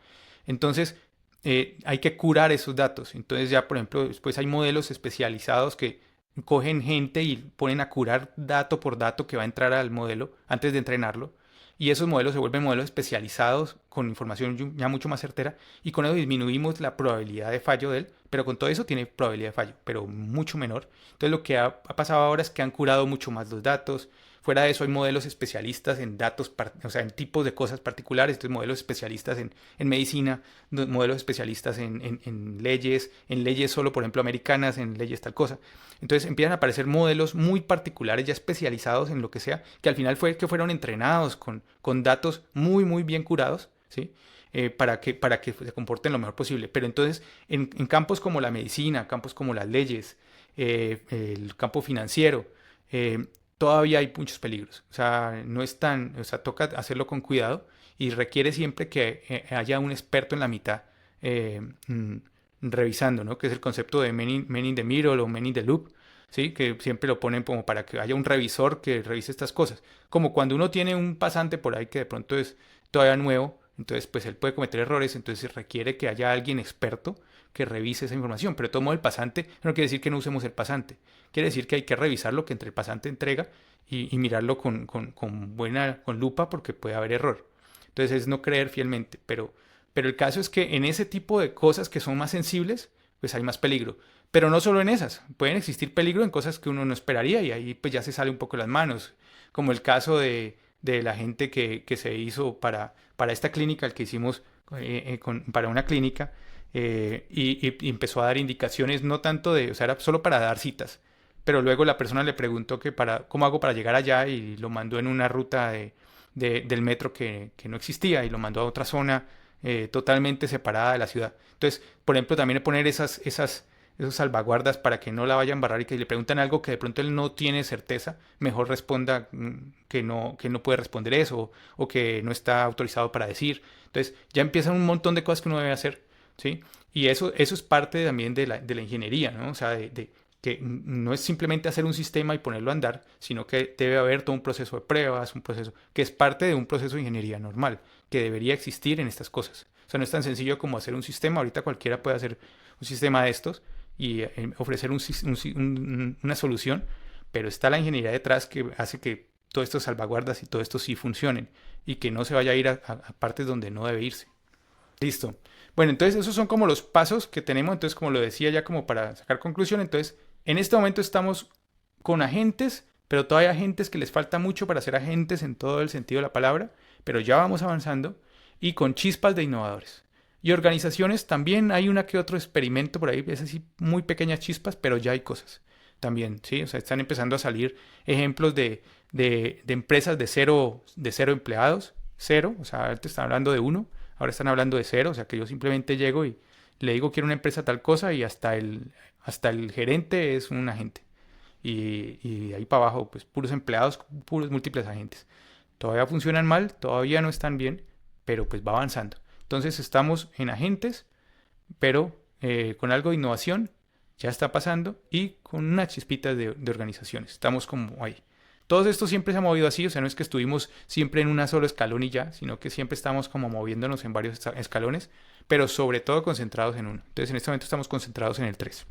Entonces, hay que curar esos datos. Entonces ya, por ejemplo, después hay modelos especializados que cogen gente y ponen a curar dato por dato que va a entrar al modelo antes de entrenarlo. Y esos modelos se vuelven modelos especializados con información ya mucho más certera y con eso disminuimos la probabilidad de fallo de él, pero con todo eso tiene probabilidad de fallo, pero mucho menor. Entonces lo que ha pasado ahora es que han curado mucho más los datos. Fuera de eso hay modelos especialistas en datos, o sea, en tipos de cosas particulares, entonces modelos especialistas en medicina, modelos especialistas en leyes solo, por ejemplo, americanas, en leyes tal cosa. Entonces empiezan a aparecer modelos muy particulares, ya especializados en lo que sea, que al final fue que fueron entrenados con datos muy, muy bien curados, ¿sí? Para que se comporten lo mejor posible. Pero entonces, en campos como la medicina, campos como las leyes, el campo financiero, todavía hay muchos peligros. O sea, no es tan, o sea, toca hacerlo con cuidado y requiere siempre que haya un experto en la mitad eh, mm, revisando, ¿no? Que es el concepto de men in the middle o men in the loop, ¿sí? Que siempre lo ponen como para que haya un revisor que revise estas cosas. Como cuando uno tiene un pasante por ahí que de pronto es todavía nuevo, entonces pues él puede cometer errores, entonces requiere que haya alguien experto que revise esa información. Pero de todo modo el pasante no quiere decir que no usemos el pasante. Quiere decir que hay que revisar lo que entre el pasante entrega y mirarlo con lupa porque puede haber error. Entonces es no creer fielmente. Pero el caso es que en ese tipo de cosas que son más sensibles, pues hay más peligro. Pero no solo en esas. Pueden existir peligro en cosas que uno no esperaría y ahí pues ya se sale un poco las manos. Como el caso de la gente que se hizo para esta clínica, el que hicimos para una clínica, y empezó a dar indicaciones no tanto o sea, era solo para dar citas, pero luego la persona le preguntó que cómo hago para llegar allá y lo mandó en una ruta del metro que no existía y lo mandó a otra zona totalmente separada de la ciudad. Entonces, por ejemplo, también poner esas salvaguardas para que no la vayan a embarrar y que le preguntan algo que de pronto él no tiene certeza, mejor responda que no puede responder eso o que no está autorizado para decir. Entonces, ya empiezan un montón de cosas que uno debe hacer, ¿sí? Y eso es parte también de la ingeniería, ¿no? O sea, que no es simplemente hacer un sistema y ponerlo a andar, sino que debe haber todo un proceso de pruebas, un proceso que es parte de un proceso de ingeniería normal, que debería existir en estas cosas. O sea, no es tan sencillo como hacer un sistema. Ahorita cualquiera puede hacer un sistema de estos y ofrecer una solución, pero está la ingeniería detrás que hace que todas estas salvaguardas y todo esto sí funcionen y que no se vaya a ir a partes donde no debe irse. Listo. Bueno, entonces esos son como los pasos que tenemos. Entonces, como lo decía ya como para sacar conclusión, entonces en este momento estamos con agentes, pero todavía hay agentes que les falta mucho para ser agentes en todo el sentido de la palabra, pero ya vamos avanzando y con chispas de innovadores. Y organizaciones también hay una que otro experimento por ahí, es así muy pequeñas chispas, pero ya hay cosas también, ¿sí? O sea, están empezando a salir ejemplos de empresas de cero empleados, cero, o sea, antes están hablando de uno, ahora están hablando de cero, o sea, que yo simplemente llego y le digo quiero una empresa tal cosa y hasta el gerente es un agente. Y de ahí para abajo, pues puros empleados, puros múltiples agentes. Todavía funcionan mal, todavía no están bien, pero pues va avanzando. Entonces estamos en agentes, pero con algo de innovación ya está pasando y con unas chispitas de organizaciones. Estamos como ahí. Todo esto siempre se ha movido así, o sea, no es que estuvimos siempre en un solo escalón y ya, sino que siempre estamos como moviéndonos en varios escalones, pero sobre todo concentrados en uno. Entonces en este momento estamos concentrados en el 3.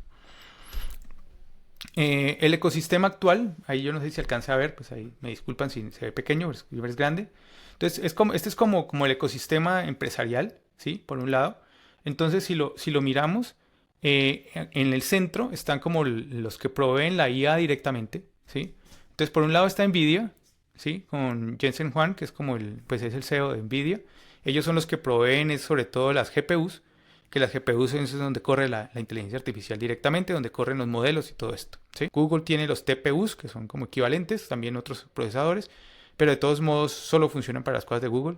El ecosistema actual, ahí yo no sé si alcanza a ver, pues ahí me disculpan si se ve pequeño, es grande. Entonces, este es como el ecosistema empresarial, ¿sí? Por un lado. Entonces, si lo miramos, en el centro están como los que proveen la IA directamente, ¿sí? Entonces, por un lado está NVIDIA, ¿sí? Con Jensen Huang, que es como pues es el CEO de NVIDIA. Ellos son los que proveen sobre todo las GPUs, que las GPUs es donde corre la inteligencia artificial directamente, donde corren los modelos y todo esto, ¿sí? Google tiene los TPUs, que son como equivalentes, también otros procesadores, pero de todos modos solo funcionan para las cosas de Google,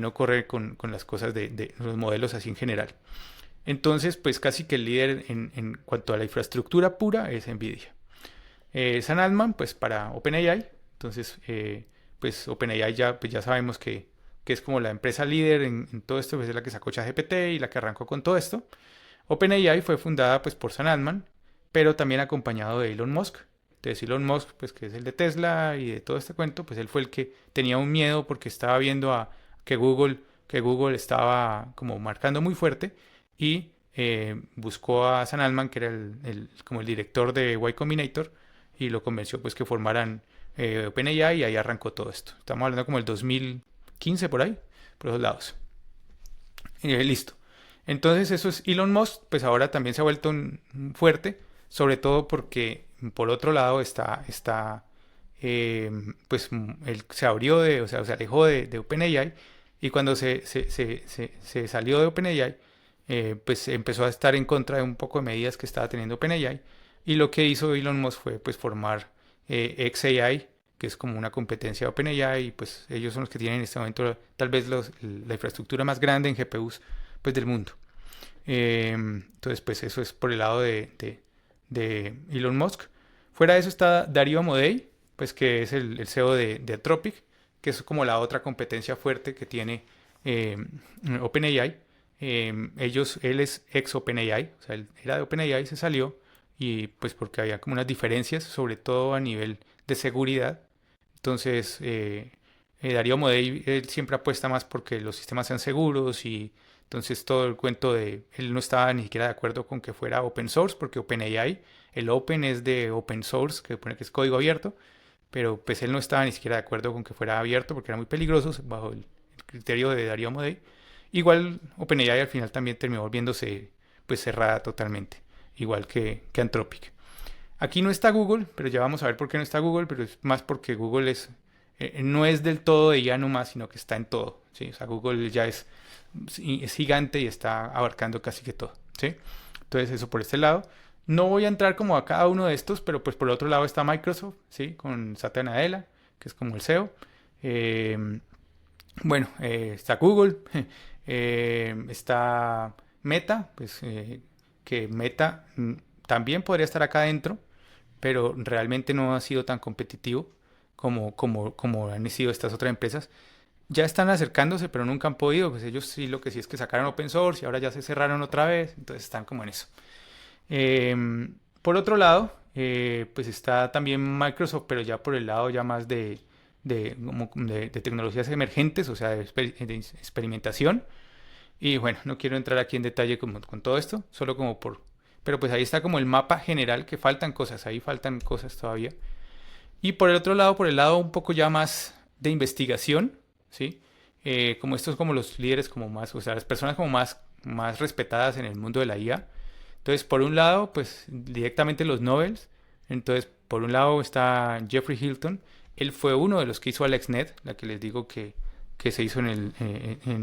no corre con las cosas de los modelos así en general. Entonces, pues casi que el líder en cuanto a la infraestructura pura es NVIDIA. Sam Altman, pues para OpenAI, entonces, pues OpenAI pues ya sabemos que es como la empresa líder en todo esto, pues es la que sacó ChatGPT y la que arrancó con todo esto. OpenAI fue fundada pues por Sam Altman, pero también acompañado de Elon Musk. Entonces Elon Musk, pues que es el de Tesla y de todo este cuento, pues él fue el que tenía un miedo porque estaba viendo que Google estaba como marcando muy fuerte y buscó a Sam Altman, que era como el director de Y Combinator, y lo convenció pues que formaran OpenAI y ahí arrancó todo esto. Estamos hablando como el 2015 por ahí, por esos lados. Listo. Entonces eso es Elon Musk, pues ahora también se ha vuelto fuerte, sobre todo porque por otro lado pues él se abrió o sea, se alejó de OpenAI y cuando se salió de OpenAI, pues empezó a estar en contra de un poco de medidas que estaba teniendo OpenAI y lo que hizo Elon Musk fue pues formar xAI, que es como una competencia de OpenAI y pues ellos son los que tienen en este momento tal vez la infraestructura más grande en GPUs pues del mundo. Entonces pues eso es por el lado de Elon Musk. Fuera de eso está Darío Amodei, pues que es el CEO de Anthropic, que es como la otra competencia fuerte que tiene OpenAI. Él es ex OpenAI, o sea, él era de OpenAI, se salió y pues porque había como unas diferencias, sobre todo a nivel de seguridad. Entonces, Darío Amodei él siempre apuesta más porque los sistemas sean seguros y entonces todo el cuento de él no estaba ni siquiera de acuerdo con que fuera open source porque OpenAI, el open es de open source, que supone que es código abierto, pero pues él no estaba ni siquiera de acuerdo con que fuera abierto porque era muy peligroso bajo el criterio de Darío Amodei. Igual OpenAI al final también terminó volviéndose pues cerrada totalmente, igual que Anthropic. Aquí no está Google, pero ya vamos a ver por qué no está Google, pero es más porque Google no es del todo de IA nomás, sino que está en todo, ¿sí? O sea, Google ya es gigante y está abarcando casi que todo, ¿sí? Entonces eso por este lado. No voy a entrar como a cada uno de estos, pero pues por el otro lado está Microsoft, ¿sí? Con Satya Nadella, que es como el CEO. Eh, bueno, está Google, está Meta, pues que Meta también podría estar acá adentro, pero realmente no ha sido tan competitivo como han sido estas otras empresas. Ya están acercándose, pero nunca han podido, pues ellos sí lo que sí es que sacaron open source y ahora ya se cerraron otra vez, entonces están como en eso. Por otro lado, pues está también Microsoft, pero ya por el lado ya más de tecnologías emergentes, o sea, de experimentación. Y bueno, no quiero entrar aquí en detalle con todo esto, solo como por... Pero pues ahí está como el mapa general, que faltan cosas, ahí faltan cosas todavía. Y por el otro lado, por el lado un poco ya más de investigación, ¿sí? Como estos como los líderes como más, o sea, las personas como más respetadas en el mundo de la IA. Entonces, por un lado, pues directamente los Nobels. Entonces, por un lado está Jeffrey Hilton. Él fue uno de los que hizo AlexNet, la que les digo que se hizo en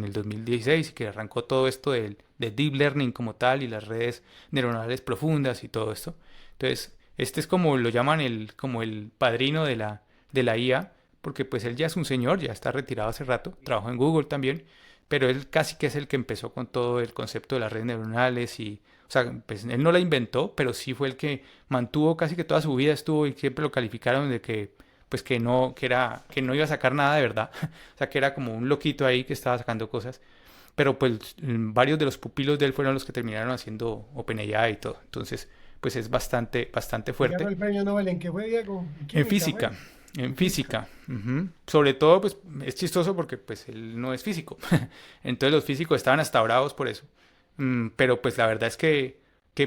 el 2016 y que arrancó todo esto de Deep Learning como tal y las redes neuronales profundas y todo esto. Entonces, este es como lo llaman como el padrino de la IA, porque pues él ya es un señor, ya está retirado hace rato, trabajó en Google también, pero él casi que es el que empezó con todo el concepto de las redes neuronales y, o sea, pues él no la inventó, pero sí fue el que mantuvo casi que toda su vida estuvo y siempre lo calificaron de que, pues que no iba a sacar nada de verdad, o sea, que era como un loquito ahí que estaba sacando cosas, pero pues varios de los pupilos de él fueron los que terminaron haciendo OpenAI y todo, entonces, pues es bastante Y ganó fuerte. el premio Nobel. ¿En qué fue, Diego? ¿En En química física, fue? en Física. física. Ujú. Sobre todo, pues es chistoso porque pues él no es físico. Entonces los físicos estaban hasta bravos por eso. Pero pues la verdad es que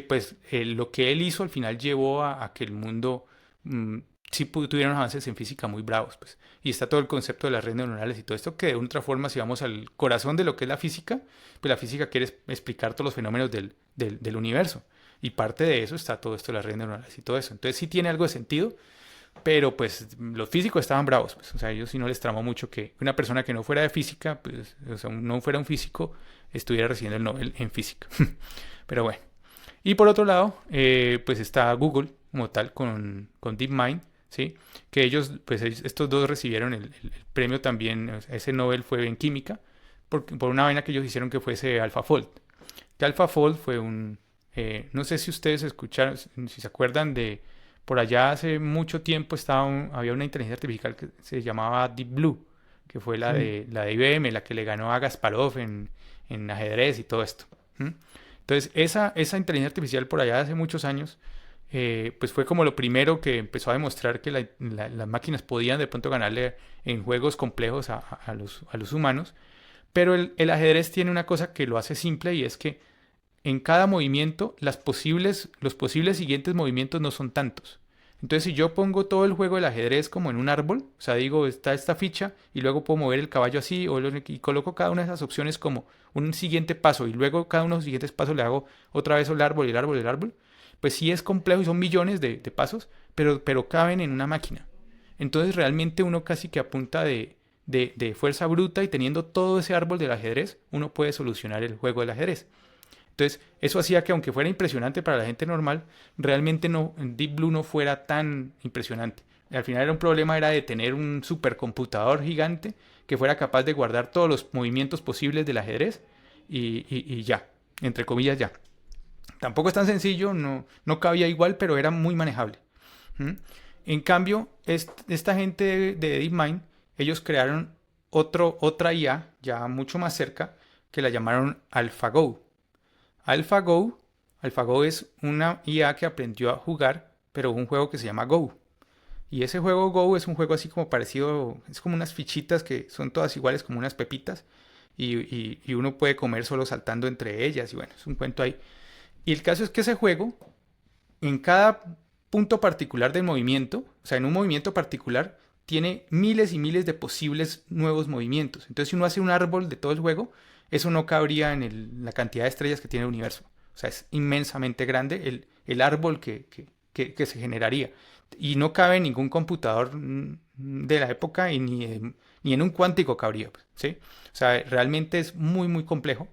pues lo que él hizo al final llevó a que el mundo mm, sí tuviera unos avances en física muy bravos. Pues. Y está todo el concepto de las redes neuronales y todo esto que de otra forma, si vamos al corazón de lo que es la física, pues la física quiere explicar todos los fenómenos del universo. Y parte de eso está todo esto de las redes neuronales y todo eso. Entonces sí tiene algo de sentido, pero pues los físicos estaban bravos, pues, o sea, a ellos sí no les tramó mucho que una persona que no fuera de física, pues, o sea, no fuera un físico, estuviera recibiendo el Nobel en física. Pero bueno. Y por otro lado, pues está Google como tal con DeepMind, ¿sí? Que ellos, pues estos dos recibieron el premio también, o sea, ese Nobel fue en química, por una vaina que ellos hicieron que fuese AlphaFold. Que AlphaFold fue no sé si ustedes escucharon, si se acuerdan por allá hace mucho tiempo había una inteligencia artificial que se llamaba Deep Blue, que fue Sí. la de IBM, la que le ganó a Kasparov en ajedrez y todo esto. ¿M? Entonces, esa inteligencia artificial por allá hace muchos años, pues fue como lo primero que empezó a demostrar que las máquinas podían de pronto ganarle en juegos complejos a los humanos. Pero el ajedrez tiene una cosa que lo hace simple y es que en cada movimiento los posibles siguientes movimientos no son tantos. Entonces, si yo pongo todo el juego del ajedrez como en un árbol, o sea, digo, está esta ficha y luego puedo mover el caballo así, y coloco cada una de esas opciones como un siguiente paso y luego cada uno de los siguientes pasos le hago otra vez el árbol y el árbol y el árbol, pues sí es complejo y son millones de pasos, pero caben en una máquina. Entonces, realmente uno casi que a punta de fuerza bruta y teniendo todo ese árbol del ajedrez, uno puede solucionar el juego del ajedrez. Entonces, eso hacía que aunque fuera impresionante para la gente normal, realmente no, Deep Blue no fuera tan impresionante. Al final era un problema era de tener un supercomputador gigante que fuera capaz de guardar todos los movimientos posibles del ajedrez y ya, entre comillas ya. Tampoco es tan sencillo, no cabía igual, pero era muy manejable. ¿Mm? En cambio, esta gente de DeepMind, ellos crearon otra IA ya mucho más cerca que la llamaron AlphaGo. AlphaGo, AlphaGo es una IA que aprendió a jugar, pero un juego que se llama Go. Y ese juego Go es un juego así como parecido, es como unas fichitas que son todas iguales como unas pepitas y uno puede comer solo saltando entre ellas y bueno, es un cuento ahí. Y el caso es que ese juego, en cada punto particular del movimiento, o sea, en un movimiento particular, tiene miles y miles de posibles nuevos movimientos. Entonces, si uno hace un árbol de todo el juego, eso no cabría en la cantidad de estrellas que tiene el universo. O sea, es inmensamente grande el árbol que se generaría. Y no cabe en ningún computador de la época y ni en un cuántico cabría. Pues, ¿sí? O sea, realmente es muy, muy complejo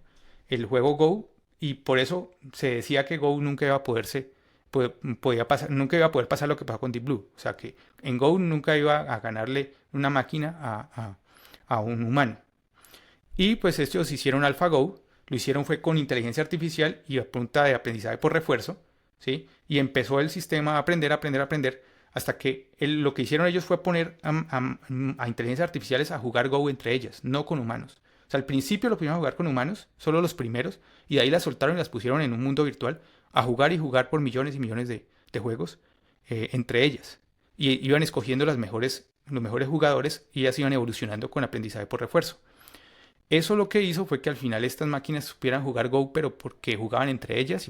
el juego Go y por eso se decía que Go nunca iba a poderse podía pasar, nunca iba a poder pasar lo que pasó con Deep Blue. O sea que en Go nunca iba a ganarle una máquina a un humano. Y pues ellos hicieron AlphaGo, lo hicieron fue con inteligencia artificial y a punta de aprendizaje por refuerzo, ¿sí? Y empezó el sistema a aprender, hasta que lo que hicieron ellos fue poner a inteligencias artificiales a jugar Go entre ellas, no con humanos. O sea, al principio lo pusieron a jugar con humanos, solo los primeros, y de ahí las soltaron y las pusieron en un mundo virtual a jugar y jugar por millones y millones de juegos entre ellas. Y iban escogiendo los mejores jugadores y ellas iban evolucionando con aprendizaje por refuerzo. Eso lo que hizo fue que al final estas máquinas supieran jugar Go, pero porque jugaban entre ellas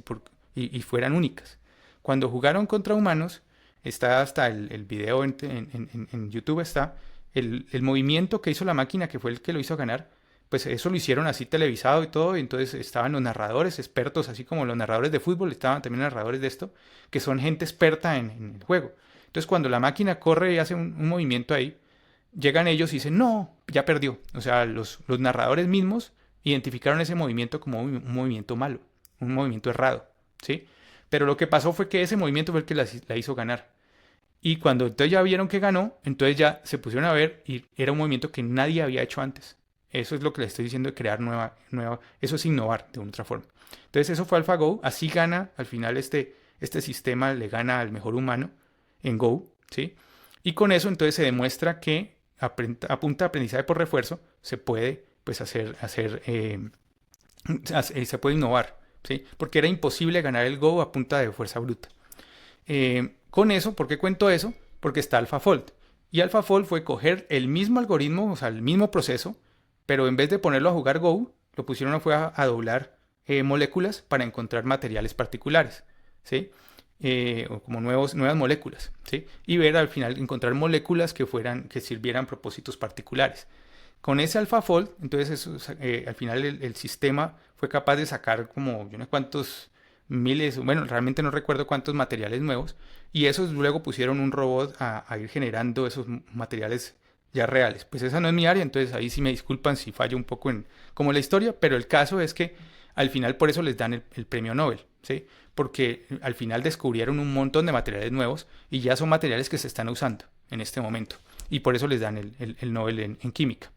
y fueran únicas. Cuando jugaron contra humanos, está hasta el video en YouTube, está el movimiento que hizo la máquina, que fue el que lo hizo ganar, pues eso lo hicieron así televisado y todo, y entonces estaban los narradores expertos, así como los narradores de fútbol, estaban también narradores de esto, que son gente experta en el juego. Entonces cuando la máquina corre y hace un movimiento ahí, llegan ellos y dicen, no, ya perdió. O sea, los narradores mismos identificaron ese movimiento como un movimiento malo, un movimiento errado, ¿sí? Pero lo que pasó fue que ese movimiento fue el que la hizo ganar. Y cuando entonces ya vieron que ganó, entonces ya se pusieron a ver y era un movimiento que nadie había hecho antes. Eso es lo que les estoy diciendo de crear nueva, eso es innovar de otra forma. Entonces eso fue AlphaGo, así gana, al final este sistema le gana al mejor humano en Go, ¿sí? Y con eso entonces se demuestra que a punta de aprendizaje por refuerzo se puede pues se puede innovar, ¿sí? Porque era imposible ganar el Go a punta de fuerza bruta. Con eso, ¿por qué cuento eso? Porque está AlphaFold. Y AlphaFold fue coger el mismo algoritmo, o sea, el mismo proceso, pero en vez de ponerlo a jugar Go, lo pusieron a doblar moléculas para encontrar materiales particulares, ¿sí? O como nuevas moléculas, ¿sí? Y ver al final encontrar moléculas que sirvieran propósitos particulares. Con ese AlphaFold, entonces al final el sistema fue capaz de sacar como yo no sé cuántos miles, bueno, realmente no recuerdo cuántos materiales nuevos, y esos luego pusieron un robot a ir generando esos materiales ya reales. Pues esa no es mi área, entonces ahí sí me disculpan si fallo un poco en como la historia, pero el caso es que al final por eso les dan el premio Nobel, ¿sí? Porque al final descubrieron un montón de materiales nuevos y ya son materiales que se están usando en este momento, y por eso les dan el Nobel en química.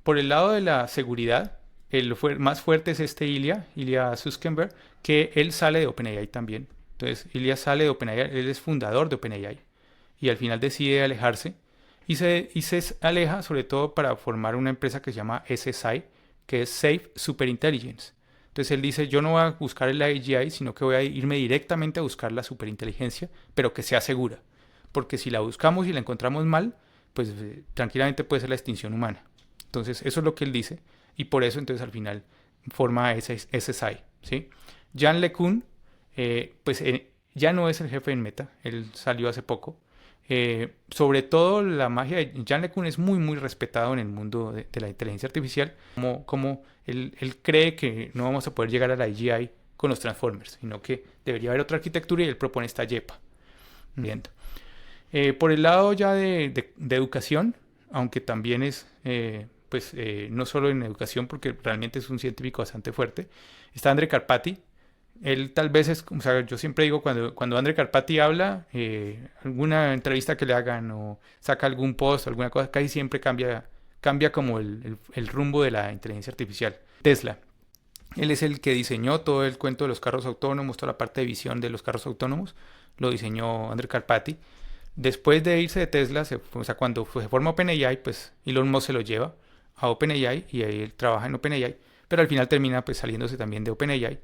Por el lado de la seguridad, el más fuerte es Ilya Sutskever, que él sale de OpenAI también. Entonces, Ilya sale de OpenAI, él es fundador de OpenAI y al final decide alejarse y se aleja sobre todo para formar una empresa que se llama SSI, que es Safe Superintelligence. Entonces él dice, yo no voy a buscar el AGI, sino que voy a irme directamente a buscar la superinteligencia, pero que sea segura. Porque si la buscamos y la encontramos mal, pues tranquilamente puede ser la extinción humana. Entonces eso es lo que él dice y por eso entonces al final forma SSI, ¿sí? Yann LeCun, ya no es el jefe en Meta, él salió hace poco. Sobre todo la magia de Yann LeCun es muy muy respetado en el mundo de la inteligencia artificial, como él cree que no vamos a poder llegar a la AGI con los Transformers, sino que debería haber otra arquitectura y él propone esta YEPA. Bien. Por el lado ya de educación, aunque también es no solo en educación, porque realmente es un científico bastante fuerte, está Andrej Karpathy. Él tal vez o sea, yo siempre digo cuando Andrej Karpathy habla, alguna entrevista que le hagan o saca algún post o alguna cosa, casi siempre cambia como el rumbo de la inteligencia artificial. Tesla. Él es el que diseñó todo el cuento de los carros autónomos, toda la parte de visión de los carros autónomos, lo diseñó Andrej Karpathy. Después de irse de Tesla, o sea, cuando se forma OpenAI, pues Elon Musk se lo lleva a OpenAI y ahí él trabaja en OpenAI, pero al final termina pues saliéndose también de OpenAI.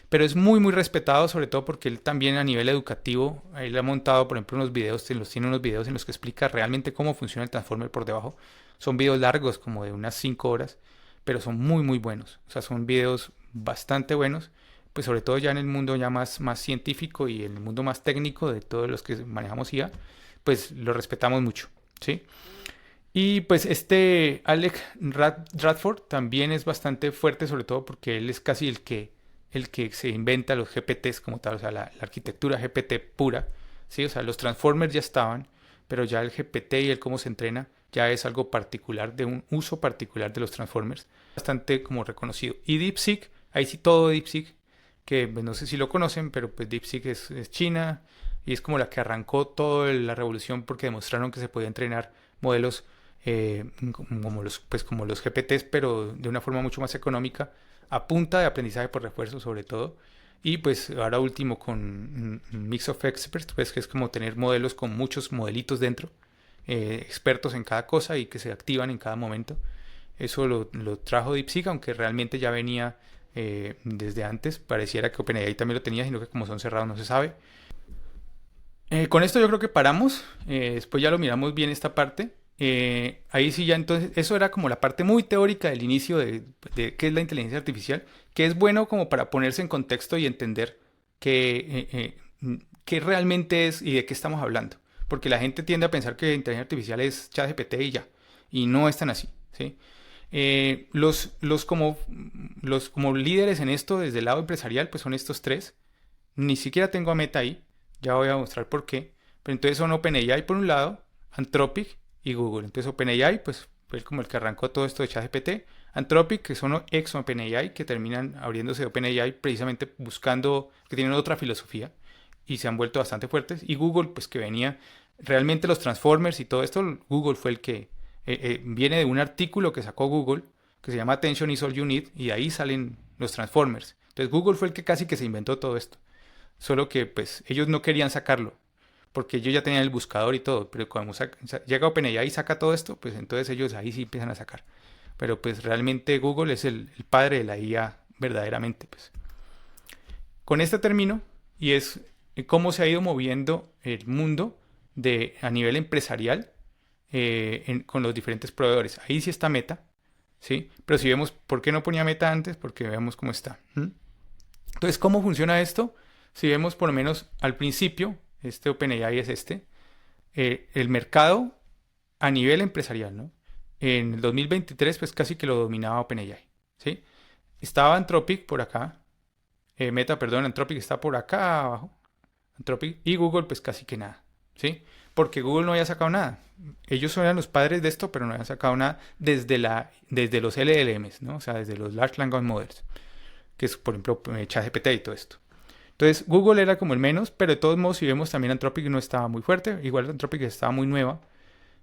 Pero es muy muy respetado, sobre todo porque él también a nivel educativo, él ha montado por ejemplo tiene unos videos en los que explica realmente cómo funciona el Transformer por debajo. Son videos largos, como de unas 5 horas, pero son muy muy buenos. O sea, son videos bastante buenos, pues sobre todo ya en el mundo ya más científico y en el mundo más técnico de todos los que manejamos IA, pues lo respetamos mucho, ¿sí? Y pues Alec Radford también es bastante fuerte, sobre todo porque él es casi el que se inventa los GPTs como tal, o sea, la arquitectura GPT pura, ¿sí? O sea, los Transformers ya estaban, pero ya el GPT y el cómo se entrena ya es algo particular, de un uso particular de los Transformers, bastante como reconocido. Y DeepSeek, ahí sí todo DeepSeek, que pues, no sé si lo conocen, pero pues DeepSeek es China y es como la que arrancó toda la revolución porque demostraron que se podía entrenar modelos como los GPTs, pero de una forma mucho más económica, a punta de aprendizaje por refuerzo sobre todo. Y pues ahora último con un Mix of Experts, pues que es como tener modelos con muchos modelitos dentro, expertos en cada cosa y que se activan en cada momento. Eso lo trajo DeepSeek, aunque realmente ya venía desde antes. Pareciera que OpenAI también lo tenía, sino que como son cerrados no se sabe. Con esto yo creo que paramos. Después ya lo miramos bien esta parte. Ahí sí ya entonces, eso era como la parte muy teórica del inicio de qué es la inteligencia artificial, que es bueno como para ponerse en contexto y entender qué realmente es y de qué estamos hablando. Porque la gente tiende a pensar que inteligencia artificial es ChatGPT y ya, y no es tan así, ¿sí? Los como líderes en esto desde el lado empresarial, pues son estos tres. Ni siquiera tengo a Meta ahí, ya voy a mostrar por qué. Pero entonces son OpenAI por un lado, Anthropic y Google. Entonces OpenAI, pues fue como el que arrancó todo esto de ChatGPT. Anthropic, que son ex OpenAI, que terminan abriéndose de OpenAI precisamente buscando, que tienen otra filosofía y se han vuelto bastante fuertes. Y Google, pues que venía realmente los Transformers y todo esto, Google fue el que viene de un artículo que sacó Google, que se llama Attention is all you need, y ahí salen los Transformers. Entonces Google fue el que casi que se inventó todo esto. Solo que pues ellos no querían sacarlo, porque ellos ya tenían el buscador y todo, pero cuando llega OpenAI y saca todo esto, pues entonces ellos ahí sí empiezan a sacar. Pero pues realmente Google es el padre de la IA verdaderamente. Pues. Con este termino, y es cómo se ha ido moviendo el mundo a nivel empresarial con los diferentes proveedores. Ahí sí está Meta, ¿sí? Pero si vemos, ¿por qué no ponía Meta antes? Porque veamos cómo está. Entonces, ¿cómo funciona esto? Si vemos por lo menos al principio, este OpenAI es el mercado a nivel empresarial, ¿no? En el 2023, pues casi que lo dominaba OpenAI, ¿sí? Estaba Anthropic por acá, Anthropic está por acá abajo, Anthropic, y Google pues casi que nada, ¿sí? Porque Google no había sacado nada. Ellos eran los padres de esto, pero no habían sacado nada desde los LLMs, ¿no? O sea, desde los Large Language Models, que es, por ejemplo, ChatGPT y todo esto. Entonces, Google era como el menos, pero de todos modos, si vemos también Anthropic no estaba muy fuerte. Igual Anthropic estaba muy nueva.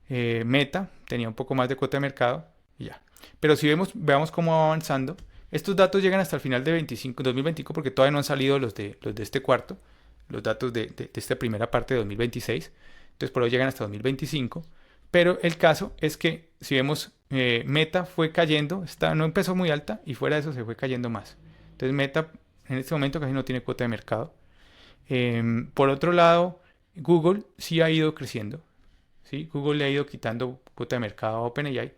Meta tenía un poco más de cuota de mercado y ya. Pero si veamos cómo va avanzando. Estos datos llegan hasta el final de 2025 porque todavía no han salido los de este cuarto, los datos de esta primera parte de 2026. Entonces, por hoy llegan hasta 2025. Pero el caso es que si vemos Meta fue cayendo, no empezó muy alta y fuera de eso se fue cayendo más. Entonces, Meta en este momento casi no tiene cuota de mercado. Por otro lado, Google sí ha ido creciendo. ¿Sí? Google le ha ido quitando cuota de mercado a OpenAI,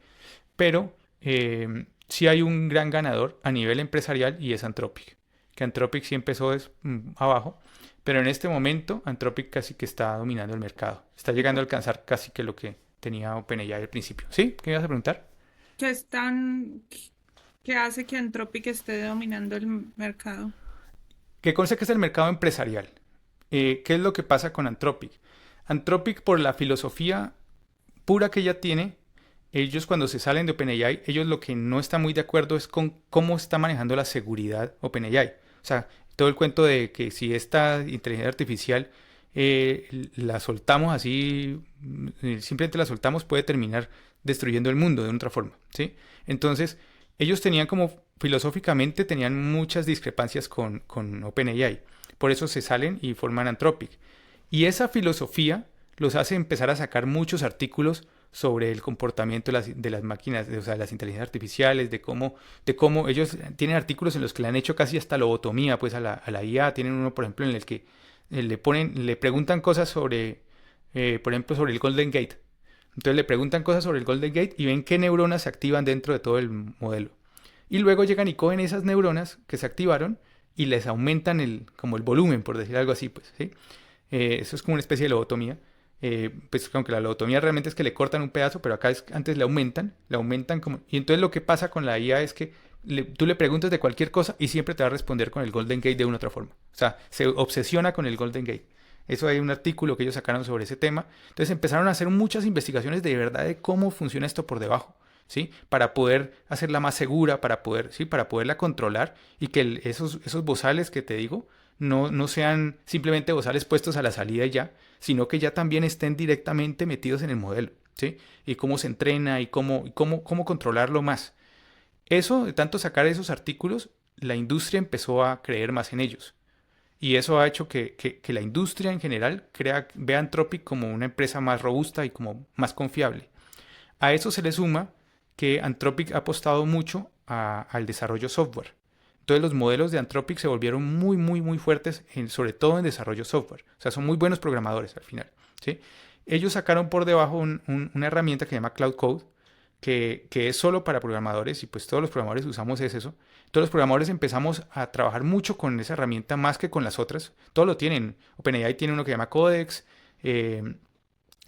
pero sí hay un gran ganador a nivel empresarial y es Anthropic. Que Anthropic sí empezó abajo, pero en este momento Anthropic casi que está dominando el mercado. Está llegando a alcanzar casi que lo que tenía OpenAI al principio. ¿Sí? ¿Qué me ibas a preguntar? ¿Qué hace que Anthropic esté dominando el mercado? ¿Qué cosa que es el mercado empresarial? ¿Qué es lo que pasa con Anthropic? Anthropic, por la filosofía pura que ella tiene, ellos cuando se salen de OpenAI, ellos lo que no están muy de acuerdo es con cómo está manejando la seguridad OpenAI. O sea, todo el cuento de que si esta inteligencia artificial la soltamos así, simplemente la soltamos, puede terminar destruyendo el mundo de otra forma, ¿sí? Entonces, ellos tenían como, filosóficamente, tenían muchas discrepancias con OpenAI. Por eso se salen y forman Anthropic. Y esa filosofía los hace empezar a sacar muchos artículos sobre el comportamiento de las máquinas, o sea, de las inteligencias artificiales, de cómo ellos tienen artículos en los que le han hecho casi hasta lobotomía pues a la IA. Tienen uno, por ejemplo, en el que le preguntan cosas sobre, por ejemplo, sobre el Golden Gate. Entonces le preguntan cosas sobre el Golden Gate y ven qué neuronas se activan dentro de todo el modelo. Y luego llegan y cogen esas neuronas que se activaron y les aumentan como el volumen, por decir algo así, pues, ¿sí? Eso es como una especie de lobotomía. Pues aunque la lobotomía realmente es que le cortan un pedazo, pero acá antes le aumentan como... Y entonces lo que pasa con la IA es que tú le preguntas de cualquier cosa y siempre te va a responder con el Golden Gate de una u otra forma. O sea, se obsesiona con el Golden Gate. Eso hay un artículo que ellos sacaron sobre ese tema. Entonces empezaron a hacer muchas investigaciones de verdad de cómo funciona esto por debajo. ¿sí? Para poder hacerla más segura, ¿sí? Para poderla controlar y que esos bozales que te digo no sean simplemente bozales puestos a la salida y ya, sino que ya también estén directamente metidos en el modelo, ¿sí? Y cómo se entrena y cómo controlarlo más. Eso, de tanto sacar esos artículos, la industria empezó a creer más en ellos. Y eso ha hecho que la industria en general ve a Anthropic como una empresa más robusta y como más confiable. A eso se le suma que Anthropic ha apostado mucho al desarrollo software. Entonces los modelos de Anthropic se volvieron muy, muy, muy fuertes, sobre todo en desarrollo software. O sea, son muy buenos programadores al final, ¿sí? Ellos sacaron por debajo una herramienta que se llama Cloud Code, que es solo para programadores y pues todos los programadores usamos eso. Todos los programadores empezamos a trabajar mucho con esa herramienta más que con las otras. Todos lo tienen. OpenAI tiene uno que se llama Codex.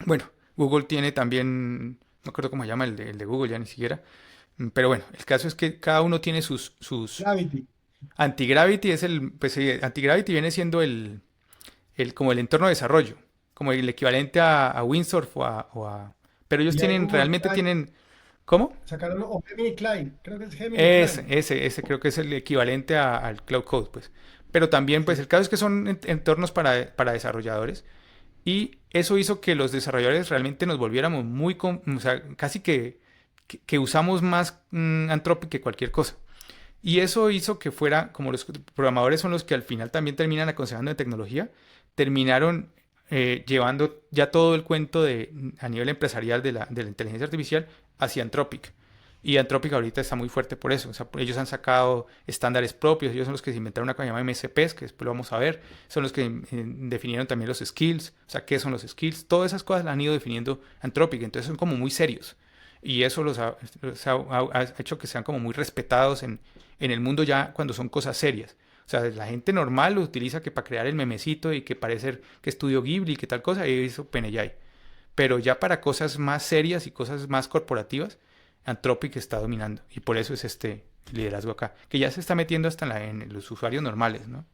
Bueno, Google tiene también, no me acuerdo cómo se llama el de Google ya ni siquiera. Pero bueno, el caso es que cada uno tiene sus Gravity. Antigravity pues Antigravity viene siendo como el entorno de desarrollo, como el equivalente a Windsurf pero ellos Y hay Google realmente Client, tienen, ¿cómo? sacaron o Gemini Client, creo que es Gemini Client. Ese creo que es el equivalente al Cloud Code, pues. Pero también, pues, Sí. el caso es que son entornos para desarrolladores. Y eso hizo que los desarrolladores realmente nos volviéramos o sea, casi que usamos más Anthropic que cualquier cosa. Y eso hizo que fuera, como los programadores son los que al final también terminan aconsejando en tecnología, terminaron llevando ya todo el cuento a nivel empresarial de la inteligencia artificial hacia Anthropic. Y Anthropic ahorita está muy fuerte por eso. O sea, ellos han sacado estándares propios, ellos son los que se inventaron una cosa llamada MSPs, que después lo vamos a ver, son los que definieron también los skills, o sea, qué son los skills, todas esas cosas las han ido definiendo Anthropic, entonces son como muy serios. Y eso ha hecho que sean como muy respetados en el mundo ya cuando son cosas serias. O sea, la gente normal lo utiliza que para crear el memecito y que parece que estudió Ghibli y que tal cosa, y hizo OpenAI. Pero ya para cosas más serias y cosas más corporativas, Anthropic está dominando. Y por eso es este liderazgo acá, que ya se está metiendo hasta en los usuarios normales, ¿no?